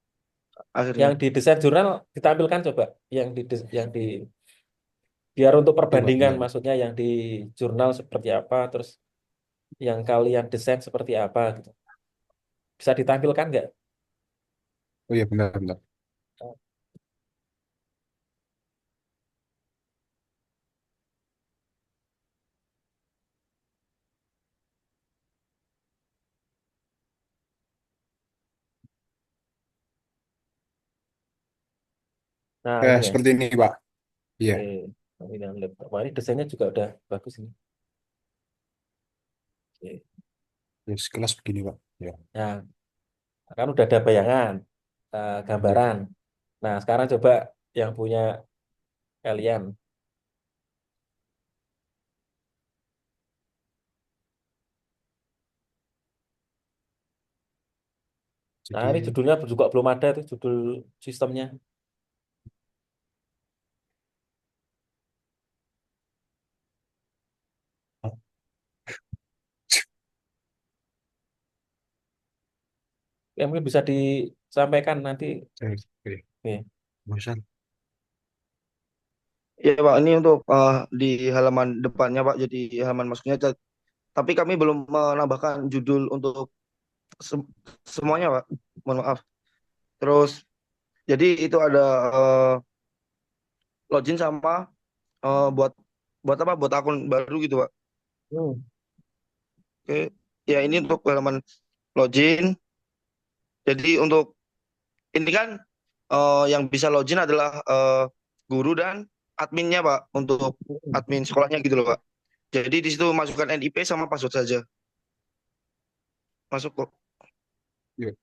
Yang Akhirnya. di desain jurnal ditampilkan coba yang di biar untuk Oke, Pak, perbandingan bentar. maksudnya yang di jurnal seperti apa terus yang kalian desain seperti apa gitu. Bisa ditampilkan nggak? Oh iya, bentar, bentar. Nah, ini ya. Seperti ini, Pak. Iya, Oke. Nah, ini yang laptop. Wah, ini desainnya juga udah bagus ini. Oke. ya, sekelas begini, Pak. Ya, Nah, kan udah ada bayangan, iya. gambaran. Nah, sekarang coba yang punya kalian. Nah, ini Jadi, judulnya juga belum ada tuh judul sistemnya. Ya, mungkin bisa disampaikan nanti. oke. Nih. Bosan. Ya, Pak, ini untuk di halaman depannya, Pak. Jadi halaman masuknya. Tapi kami belum menambahkan judul untuk se- semuanya, Pak. Mohon maaf. Terus, jadi itu ada login sama buat buat apa? Buat akun baru gitu, Pak. Hmm. Oke. Ya, ini untuk halaman login. Jadi untuk ini kan yang bisa login adalah guru dan adminnya, Pak, untuk admin sekolahnya gitu loh, Pak. Jadi di situ masukkan NIP sama password saja. Masuk kok. Iya.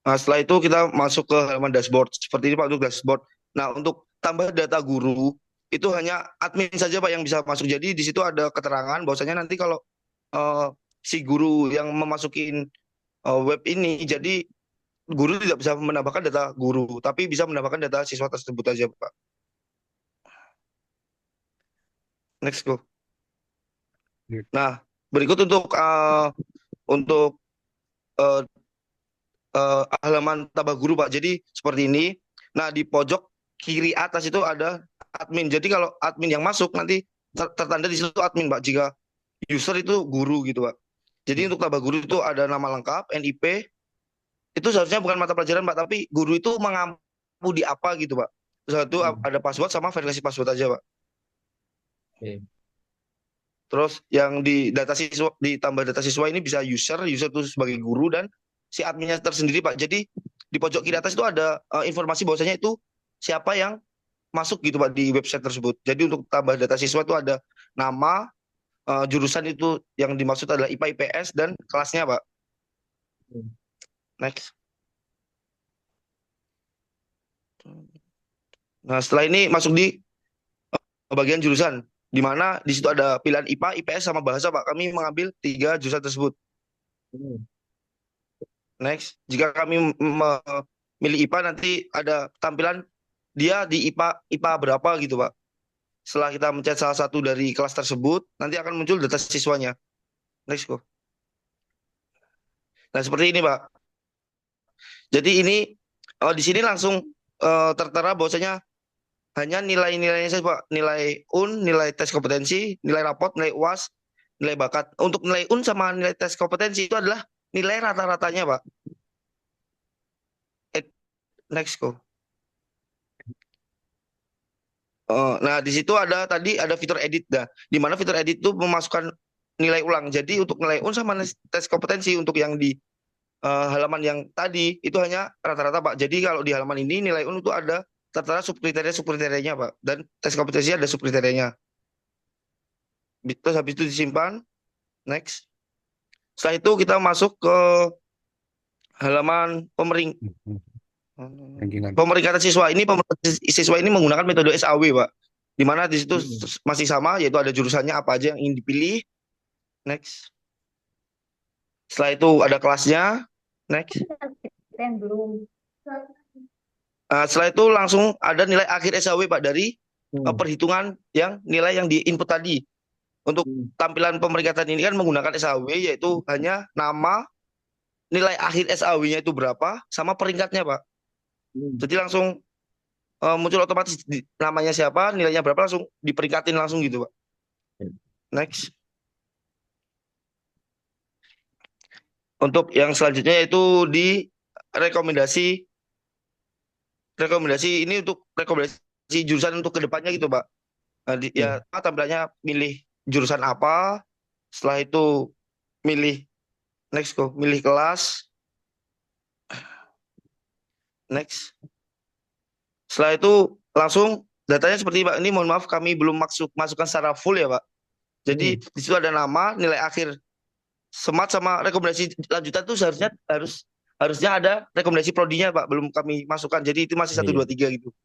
Nah, setelah itu kita masuk ke halaman dashboard. Seperti ini, Pak, untuk dashboard. Nah, untuk tambah data guru itu hanya admin saja, Pak, yang bisa masuk. Jadi di situ ada keterangan bahwasanya nanti kalau eh, si guru yang memasukin web ini, jadi guru tidak bisa menambahkan data guru, tapi bisa menambahkan data siswa tersebut aja, Pak. Next go. Iya. Nah, berikut untuk eh, halaman tambah guru Pak. Jadi seperti ini. Nah, di pojok kiri atas itu ada admin. Jadi kalau admin yang masuk nanti tertanda di situ admin Pak. Jika user itu guru gitu Pak. Jadi untuk tambah guru itu ada nama lengkap, NIP. Itu seharusnya bukan mata pelajaran Pak, tapi guru itu mengampu di apa gitu Pak. Terus itu ada password sama verifikasi password aja Pak. Oke. Terus yang di data siswa, ditambah data siswa ini bisa user itu sebagai guru dan si adminnya tersendiri Pak. Jadi di pojok kiri atas itu ada informasi bahwasanya itu siapa yang masuk gitu Pak di website tersebut. Jadi untuk tambah data siswa itu ada nama, jurusan itu yang dimaksud adalah IPA IPS dan kelasnya Pak. Next. Nah, setelah ini masuk di bagian jurusan, di mana di situ ada pilihan IPA, IPS sama bahasa Pak. Kami mengambil 3 jurusan tersebut. Next, jika kami memilih IPA nanti ada tampilan dia di IPA berapa gitu Pak. Setelah kita mencet salah satu dari kelas tersebut, nanti akan muncul data siswanya. Next go. Nah seperti ini Pak. Jadi ini di sini langsung tertera bahwasanya hanya nilai-nilainya saja Pak. Nilai UN, nilai tes kompetensi, nilai rapot, nilai UAS, nilai bakat. Untuk nilai UN sama nilai tes kompetensi itu adalah nilai rata-ratanya Pak. Next go. Nah di situ ada tadi ada fitur edit dah, di mana fitur edit itu memasukkan nilai ulang. Jadi untuk nilai UN sama tes kompetensi untuk yang di halaman yang tadi itu hanya rata-rata Pak. Jadi kalau di halaman ini nilai UN itu ada tertera subkriterianya Pak, dan tes kompetensi ada subkriterianya. Terus habis itu disimpan. Next. Setelah itu kita masuk ke halaman pemeringkatan siswa. Ini pemeringkatan siswa ini menggunakan metode SAW Pak. Di mana di situ masih sama, yaitu ada jurusannya apa aja yang ingin dipilih. Next. Setelah itu ada kelasnya. Next. Setelah itu langsung ada nilai akhir SAW Pak dari perhitungan yang nilai yang di input tadi. Untuk tampilan pemeringkatan ini kan menggunakan SAW, yaitu hanya nama, nilai akhir SAW-nya itu berapa, sama peringkatnya Pak. Jadi langsung muncul otomatis namanya siapa, nilainya berapa, langsung diperingkatin langsung gitu Pak. Next. Untuk yang selanjutnya yaitu di rekomendasi ini untuk rekomendasi jurusan untuk kedepannya gitu Pak. Ya tampilannya milih jurusan apa, setelah itu milih next go, milih kelas. Next. Setelah itu langsung datanya seperti Pak. Ini mohon maaf kami belum masukkan secara full ya Pak. Jadi di situ ada nama, nilai akhir SMAT sama rekomendasi lanjutan itu harusnya ada rekomendasi prodinya Pak. Belum kami masukkan. Jadi itu masih 1 2 3 gitu.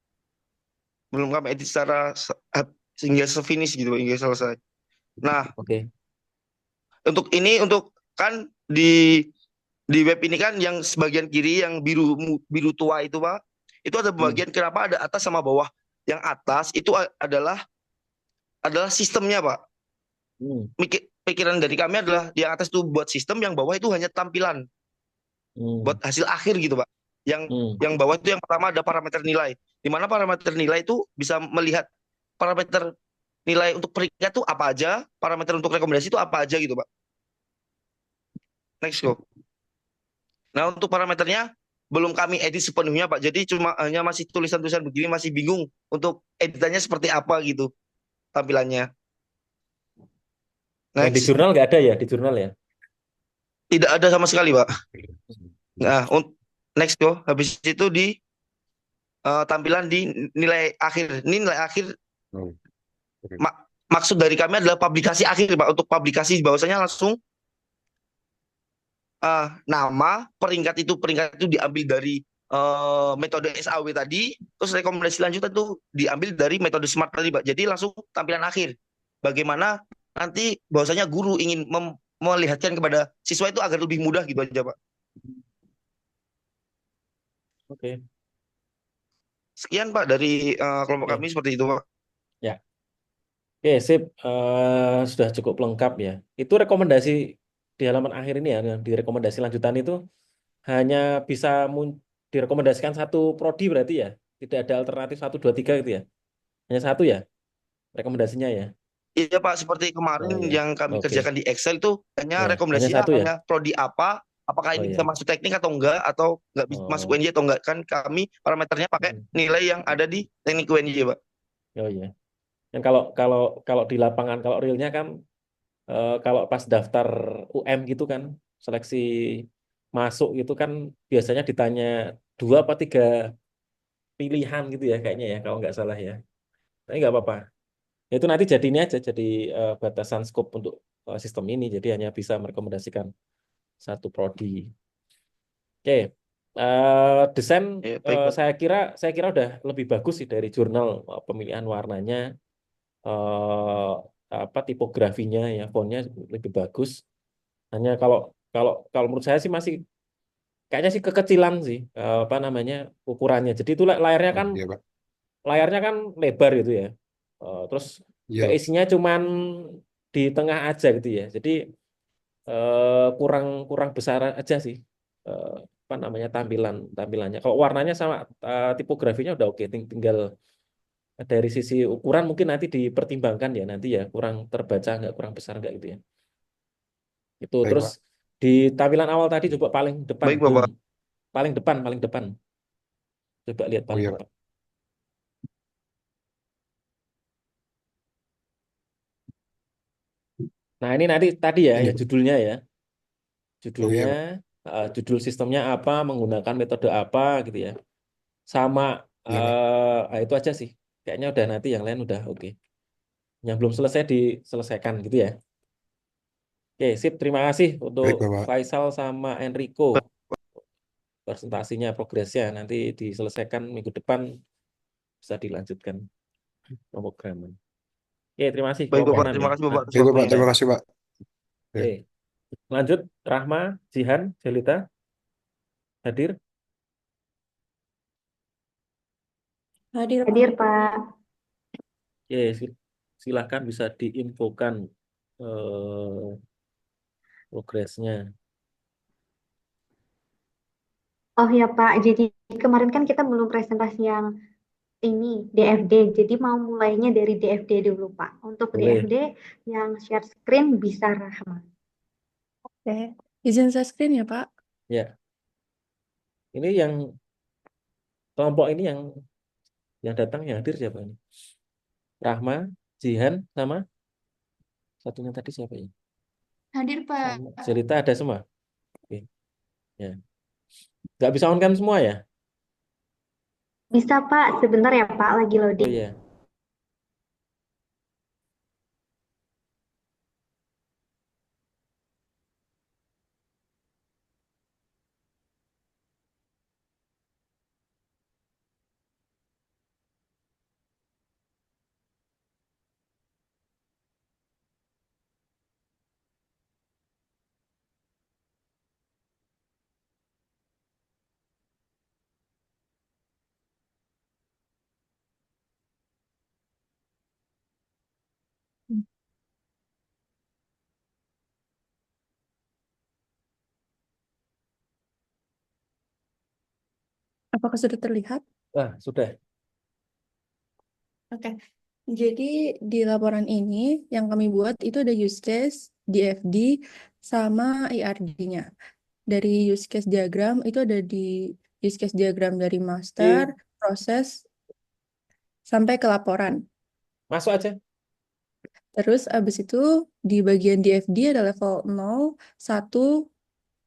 Belum kami edit secara sehingga finish gitu hingga selesai. Nah, untuk kan di web ini kan yang sebagian kiri yang biru tua itu Pak, itu ada bagian kenapa ada atas sama bawah. Yang atas itu adalah sistemnya Pak. Pikiran dari kami adalah yang atas itu buat sistem, yang bawah itu hanya tampilan. Buat hasil akhir gitu Pak. Yang bawah itu yang pertama ada parameter nilai. Di mana parameter nilai itu bisa melihat parameter nilai untuk peringkat itu apa aja, parameter untuk rekomendasi itu apa aja gitu Pak. Next go. Nah untuk parameternya belum kami edit sepenuhnya Pak. Jadi cuma hanya masih tulisan-tulisan begini, masih bingung untuk editannya seperti apa gitu tampilannya. Nah, di jurnal nggak ada ya, di jurnal ya? Tidak ada sama sekali Pak. Nah next go. Habis itu di tampilan di nilai akhir. Ini nilai akhir. Maksud dari kami adalah publikasi akhir Pak. Untuk publikasi bahwasanya langsung nama, peringkat itu diambil dari metode SAW tadi, terus rekomendasi lanjutan itu diambil dari metode SMART tadi Pak. Jadi langsung tampilan akhir. Bagaimana nanti bahwasanya guru ingin melihatkan kepada siswa itu agar lebih mudah gitu aja Pak. Oke. Sekian Pak dari kelompok kami seperti itu Pak. Ya. Oke, sip. Sudah cukup lengkap ya. Itu rekomendasi di halaman akhir ini ya, yang di rekomendasi lanjutan itu hanya bisa direkomendasikan satu prodi berarti ya, tidak ada alternatif 1, 2, 3 gitu ya, hanya satu ya rekomendasinya ya. Iya Pak, seperti Oh kemarin ya, yang kami oke. kerjakan di Excel itu hanya Ya, hanya rekomendasinya satu ya. hanya prodi apa, apakah Oh ini bisa ya. masuk teknik atau nggak bisa masuk Oh, UNJ atau enggak, kan kami parameternya pakai nilai yang ada di teknik UNJ Pak. oh ya. Dan kalau kalau kalau di lapangan, kalau realnya kan kalau pas daftar UM gitu kan, seleksi masuk gitu kan biasanya ditanya 2 atau 3 pilihan gitu ya kayaknya ya kalau nggak salah ya. Tapi nggak apa-apa. Ya, itu nanti jadi ini aja jadi batasan skop untuk sistem ini. Jadi hanya bisa merekomendasikan satu prodi. Oke. Desain Ya, baik Pak. saya kira udah lebih bagus sih dari jurnal pemilihan warnanya, eh, apa tipografinya ya, fontnya lebih bagus. Hanya kalau kalau kalau menurut saya sih masih kayaknya sih kekecilan sih apa namanya ukurannya. Jadi itu layarnya Oh kan iya Pak. layarnya kan lebar gitu ya. Terus Iya. keisinya cuman di tengah aja gitu ya. Jadi kurang kurang besar aja sih eh, apa namanya tampilannya. Kalau warnanya sama tipografinya udah oke. Tinggal dari sisi ukuran mungkin nanti dipertimbangkan ya nanti ya kurang terbaca nggak kurang besar nggak gitu ya. Itu Baik terus Pak. di tampilan awal tadi coba paling depan Baik home Bapak. paling depan coba lihat Oh paling iya Pak. depan. Nah ini nanti tadi ya Ini ya Pak. judulnya ya Oh judulnya iya Pak. judul sistemnya apa menggunakan metode apa gitu ya sama Iya Pak. itu aja sih kayaknya udah nanti yang lain udah oke. Yang belum selesai diselesaikan gitu ya. Oke, sip. Terima kasih untuk Baik Bapak. Faisal sama Enrico. Presentasinya, progresnya nanti diselesaikan minggu depan bisa dilanjutkan pemrograman. Oke, terima kasih Baik Bapak, kenan terima ya. kasih Bapak atas Baik Bapak. waktunya. Ya. Terima kasih Pak. Ya. Oke, lanjut. Rahma, Jihan, Jelita hadir. Hadir, Hadir, Pak. Pak. Oke, silahkan bisa diinfokan eh, progresnya. Oh ya Pak, jadi kemarin kan kita belum presentasi yang ini DFD, jadi mau mulainya dari DFD dulu Pak. Untuk Boleh. DFD yang share screen bisa Rahma. Oke, izin share screen ya Pak. Ya, ini yang kelompok ini yang datang yang hadir siapa ini? Rahma, Jihan, sama satunya tadi siapa ya? Hadir Pak. Sama Jelita ada semua. Oke. Ya. Nggak bisa on cam semua ya? Bisa Pak, sebentar ya Pak, lagi Oh loading. iya. Apakah sudah terlihat? Sudah. Oke, jadi di laporan ini yang kami buat itu ada use case, DFD, sama IRD-nya. Dari use case diagram itu ada di use case diagram dari master, Iya. proses, sampai ke laporan. Masuk aja. Terus abis itu di bagian DFD ada level 0, 1,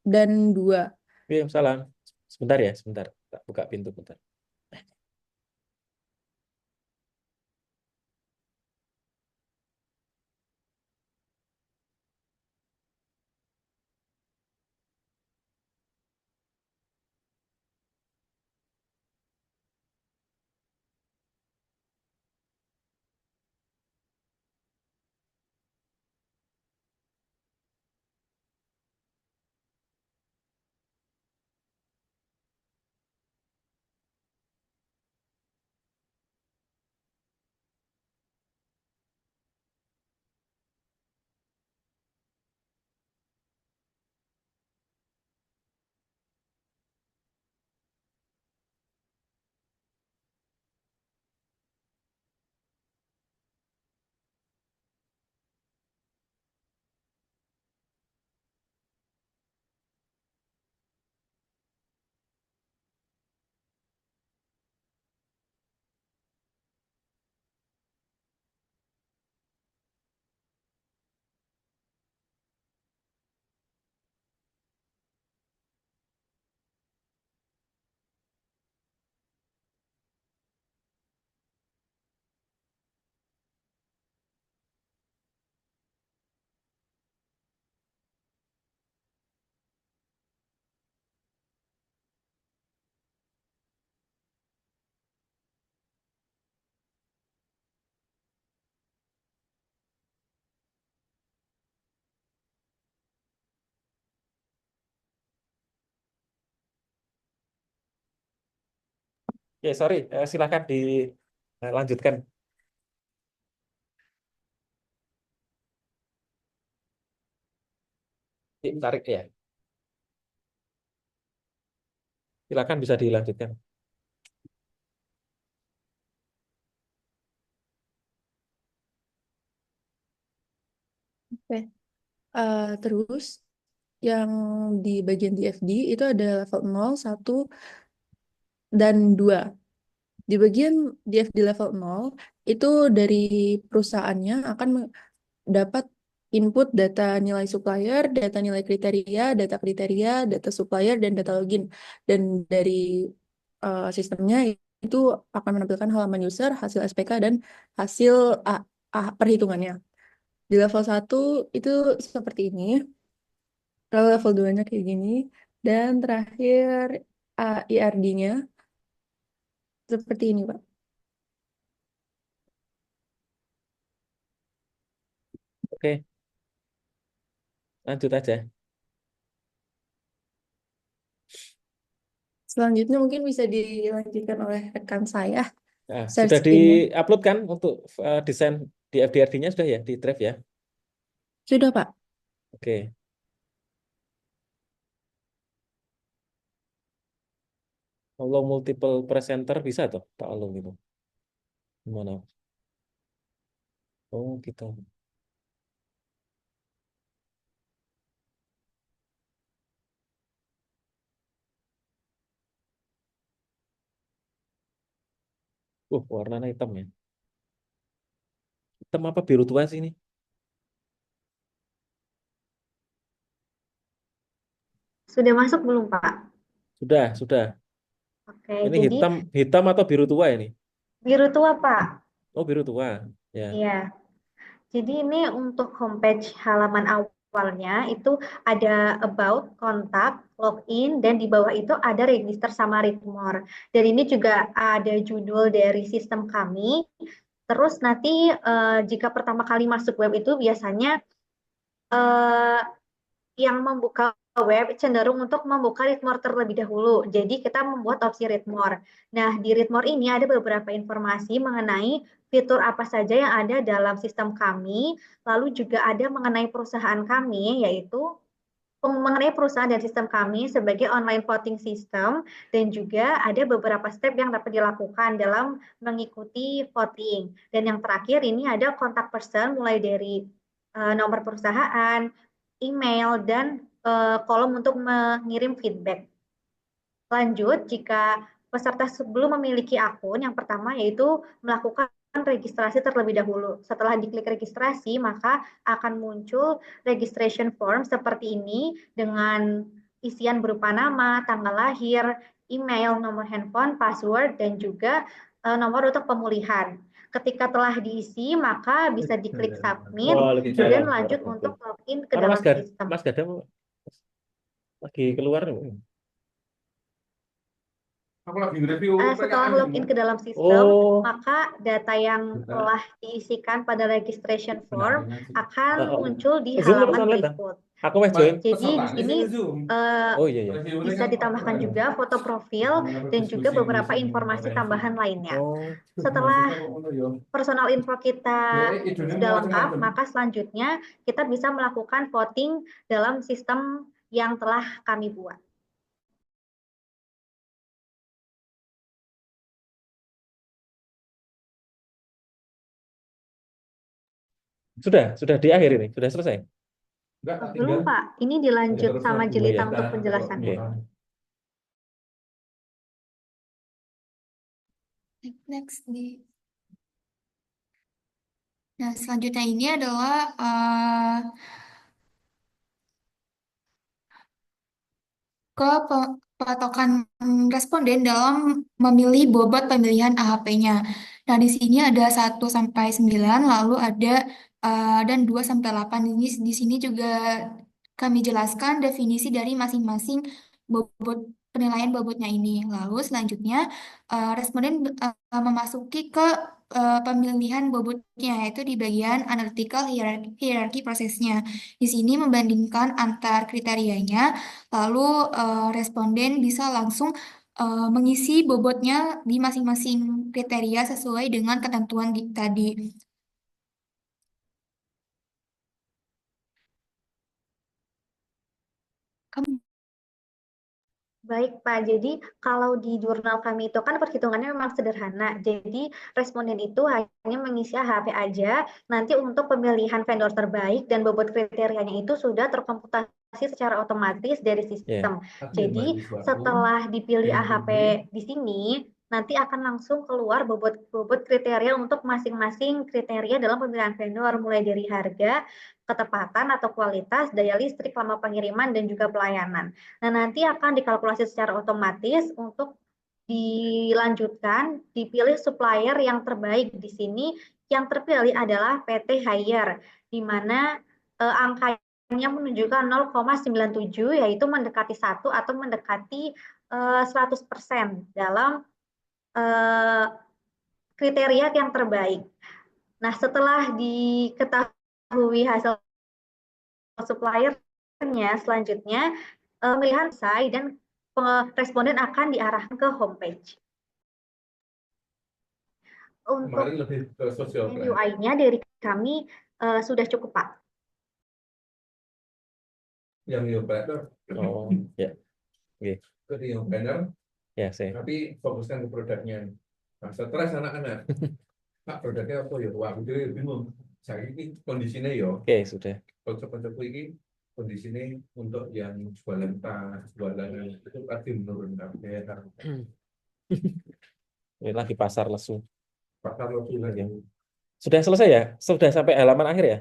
dan 2. Iya, salam. Sebentar ya, sebentar. Tak buka pintu bentar. Ya, sorry, silakan dilanjutkan. Tarik ya, silakan bisa dilanjutkan. Oke. Terus yang di bagian DFD itu ada level 0, 1, dan 2. Di bagian DFD level 0 itu dari perusahaannya akan dapat input data nilai supplier, data nilai kriteria, data supplier, dan data login. Dan dari sistemnya itu akan menampilkan halaman user, hasil SPK, dan hasil perhitungannya. Di level 1 itu seperti ini. Lalu level 2-nya kayak gini. Dan terakhir IRD-nya seperti ini, Pak. Oke, lanjut aja. Selanjutnya mungkin bisa dilanjutkan oleh rekan saya, Nah, share sudah screen-nya. di-upload kan untuk desain di FDRD-nya sudah ya, di drive ya? Sudah, Pak. Oke. Kalau multiple presenter bisa tuh, Pak Alung gitu. Gimana? Oh, gitu. Warnanya hitam ya. Hitam apa biru tua sih ini? Sudah masuk belum, Pak? Sudah. Oke, Ini jadi hitam atau biru tua ini? biru tua, Pak. Oh, biru tua. Ya. Iya. Jadi ini untuk homepage halaman awalnya itu ada about, kontak, login, dan di bawah itu ada register sama read more. Dan ini juga ada judul dari sistem kami. Terus nanti jika pertama kali masuk web itu biasanya eh, yang membuka web cenderung untuk membuka read more terlebih dahulu. Jadi kita membuat opsi read more. Nah, di read more ini ada beberapa informasi mengenai fitur apa saja yang ada dalam sistem kami, lalu juga ada mengenai perusahaan kami, yaitu mengenai perusahaan dan sistem kami sebagai online voting system, dan juga ada beberapa step yang dapat dilakukan dalam mengikuti voting. Dan yang terakhir ini ada kontak person mulai dari nomor perusahaan, email, dan kolom untuk mengirim feedback. Lanjut, jika peserta sebelum memiliki akun, yang pertama yaitu melakukan registrasi terlebih dahulu. Setelah diklik registrasi, maka akan muncul registration form seperti ini dengan isian berupa nama, tanggal lahir, email, nomor handphone, password, dan juga nomor untuk pemulihan. Ketika telah diisi, maka bisa diklik submit dan lanjut untuk login ke Mana dalam sistem. Mas Gadam lagi keluar nih. Setelah login ke dalam sistem, maka data yang telah diisikan pada registration form akan muncul di halaman berikut. Aku mau join. Jadi di sini iya. bisa ditambahkan juga foto profil dan juga beberapa informasi tambahan lainnya. Setelah personal info kita sudah lengkap, maka selanjutnya kita bisa melakukan voting dalam sistem yang telah kami buat. Sudah di akhir ini, sudah selesai. Belum, Pak. Ini dilanjut sama Jelita untuk penjelasannya. Next Nah, selanjutnya ini adalah ke patokan responden dalam memilih bobot pemilihan AHP-nya. Nah, di sini ada 1 sampai 9, lalu ada dan 2 sampai 8. Di sini juga kami jelaskan definisi dari masing-masing bobot penilaian bobotnya ini. Lalu selanjutnya responden memasuki ke pemilihan bobotnya, yaitu di bagian analytical hierarchy prosesnya. Di sini membandingkan antar kriterianya. Lalu responden bisa langsung mengisi bobotnya di masing-masing kriteria sesuai dengan ketentuan tadi. Kamu Baik, Pak. Jadi kalau di jurnal kami itu kan perhitungannya memang sederhana. Jadi responden itu hanya mengisi AHP aja. Nanti untuk pemilihan vendor terbaik dan bobot kriterianya itu sudah terkomputasi secara otomatis dari Ya. sistem. Jadi setelah dipilih AHP di sini, nanti akan langsung keluar bobot kriteria untuk masing-masing kriteria dalam pemilihan vendor, mulai dari harga, ketepatan atau kualitas, daya listrik, lama pengiriman, dan juga pelayanan. Nah, nanti akan dikalkulasi secara otomatis untuk dilanjutkan, dipilih supplier yang terbaik di sini. Yang terpilih adalah PT Haier, di mana angkanya menunjukkan 0,97, yaitu mendekati 1 atau mendekati 100% dalam kriteria yang terbaik. Nah, setelah diketahui hasil suppliernya, selanjutnya pemilihan selesai dan responden akan diarahkan ke homepage. Untuk lebih ke social plan. UI-nya dari kami sudah cukup, Pak. Yang new planner, Oh, ya. Oke. ke new planner, Ya, saya. tapi fokuskan ke produknya. Nah, stres anak-anak. Pak, produknya apa ya? Wah, jadi bingung. Saya ini kondisinya ya, Oke, sudah. konsep-konsep ini kondisinya untuk yang jualan tas, jualan itu pasti menurun harga. Ini lagi pasar lesu. Pasar lo juga Ya. yang Sudah selesai ya? Sudah sampai halaman akhir ya?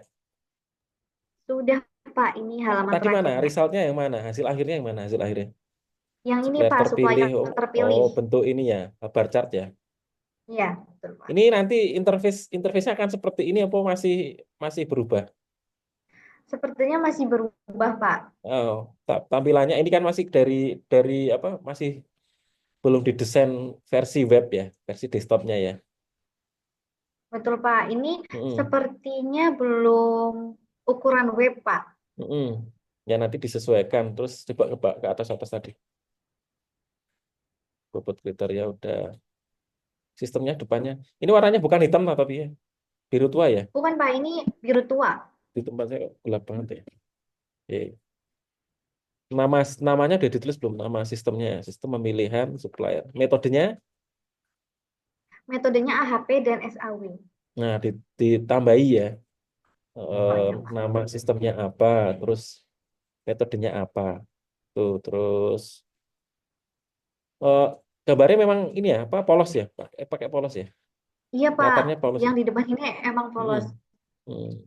Sudah, Pak. Ini halaman Tadi mana? terakhirnya. Resultnya yang mana? Hasil akhirnya yang mana? Hasil akhirnya? Yang ini, Supplier Pak, supplier terpilih. terpilih. Oh, bentuk ini ya, bar chart ya. Iya, betul, Pak. Ini nanti interface-nya akan seperti ini apa masih berubah? Sepertinya masih berubah, Pak. Oh, tampilannya ini kan masih dari apa? Masih belum didesain versi web ya, versi desktopnya ya. Betul, Pak. Ini Mm-mm. sepertinya belum ukuran web, Pak. Mm-mm. Ya nanti disesuaikan. Terus coba ke atas tadi. Bobot kriteria udah. Sistemnya depannya. Ini warnanya bukan hitam lah tapi ya. Biru tua ya. Bukan, Pak. Ini biru tua. Di tempat saya gelap banget ya. Oke. Namanya udah ditulis belum? Nama sistemnya, sistem pemilihan supplier. Metodenya, Metodenya AHP dan SAW. nah ditambahi ya. iya, Pak. Nama sistemnya apa, terus metodenya apa. Tuh, terus gambarnya memang ini ya, apa polos ya? Pakai polos ya. Iya, Pak. Kelihatannya polos Yang ya. di depan ini emang polos. Hmm.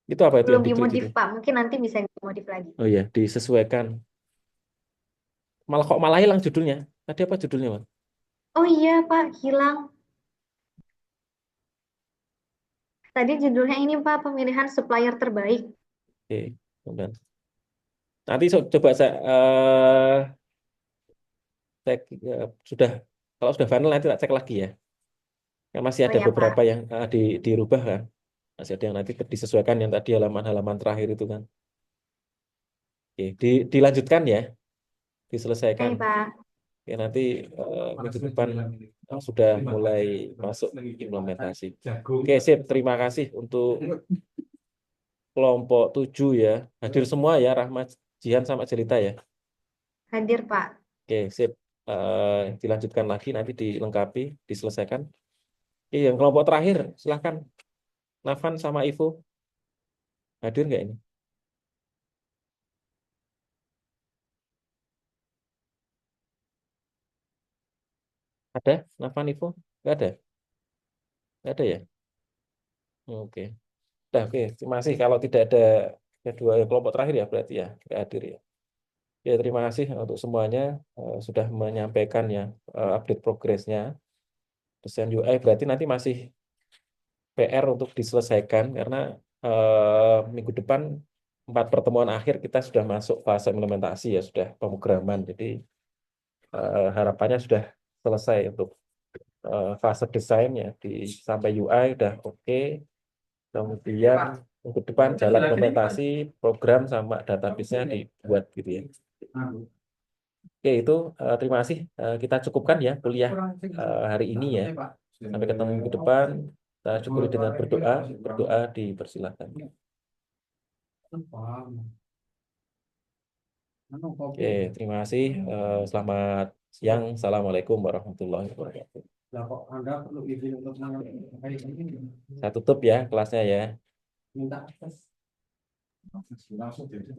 Itu apa itu Belum yang diklik dimodif, itu? Pak. Mungkin nanti bisa dimodif lagi. Oh iya, disesuaikan. Malah hilang judulnya. Tadi apa judulnya, Mas? Oh iya, Pak. Hilang. Tadi judulnya ini, Pak. Pemilihan supplier terbaik. Oke, kemudian. Nanti coba cek sudah kalau sudah final nanti tak cek lagi ya. Kan masih Oh ada ya, beberapa Pak. yang dirubah kan. Masih ada yang nanti disesuaikan yang tadi halaman-halaman terakhir itu kan. Oke, dilanjutkan ya, diselesaikan. Oke, Pak. Oke, nanti minggu depan sudah mulai masuk implementasi. Oke, sip. Terima kasih untuk kelompok 7 ya. Hadir semua ya, Rahmat, Jihan sama Jelita ya. Hadir, Pak. Oke, sip. Dilanjutkan lagi, nanti dilengkapi, diselesaikan. Oke, yang kelompok terakhir, silahkan. Nafan sama Ivo. Hadir nggak ini? Ada? Nafan, Ivo? Nggak ada? Nggak ada ya? Oke. Udah, oke. Terima kasih. Kalau tidak ada kedua kelompok terakhir ya, berarti ya, nggak hadir ya. Ya, terima kasih untuk semuanya sudah menyampaikan ya update progresnya. Desain UI berarti nanti masih PR untuk diselesaikan karena minggu depan 4 pertemuan akhir kita sudah masuk fase implementasi ya, sudah pemrograman. Jadi harapannya sudah selesai untuk fase desainnya sampai UI udah oke. Kemudian minggu depan jalan implementasi program sama database-nya dibuat gitu ya. Oke, itu terima kasih. Kita cukupkan ya kuliah hari ini ya. Sampai ketemu minggu depan. Kita syukuri dengan berdoa. Berdoa dipersilakan. Oke, terima kasih. Selamat siang. Assalamualaikum warahmatullahi wabarakatuh. Lah kok Anda perlu izin untuk kayak gini? Saya tutup ya kelasnya ya. Minta tes. Langsung jadi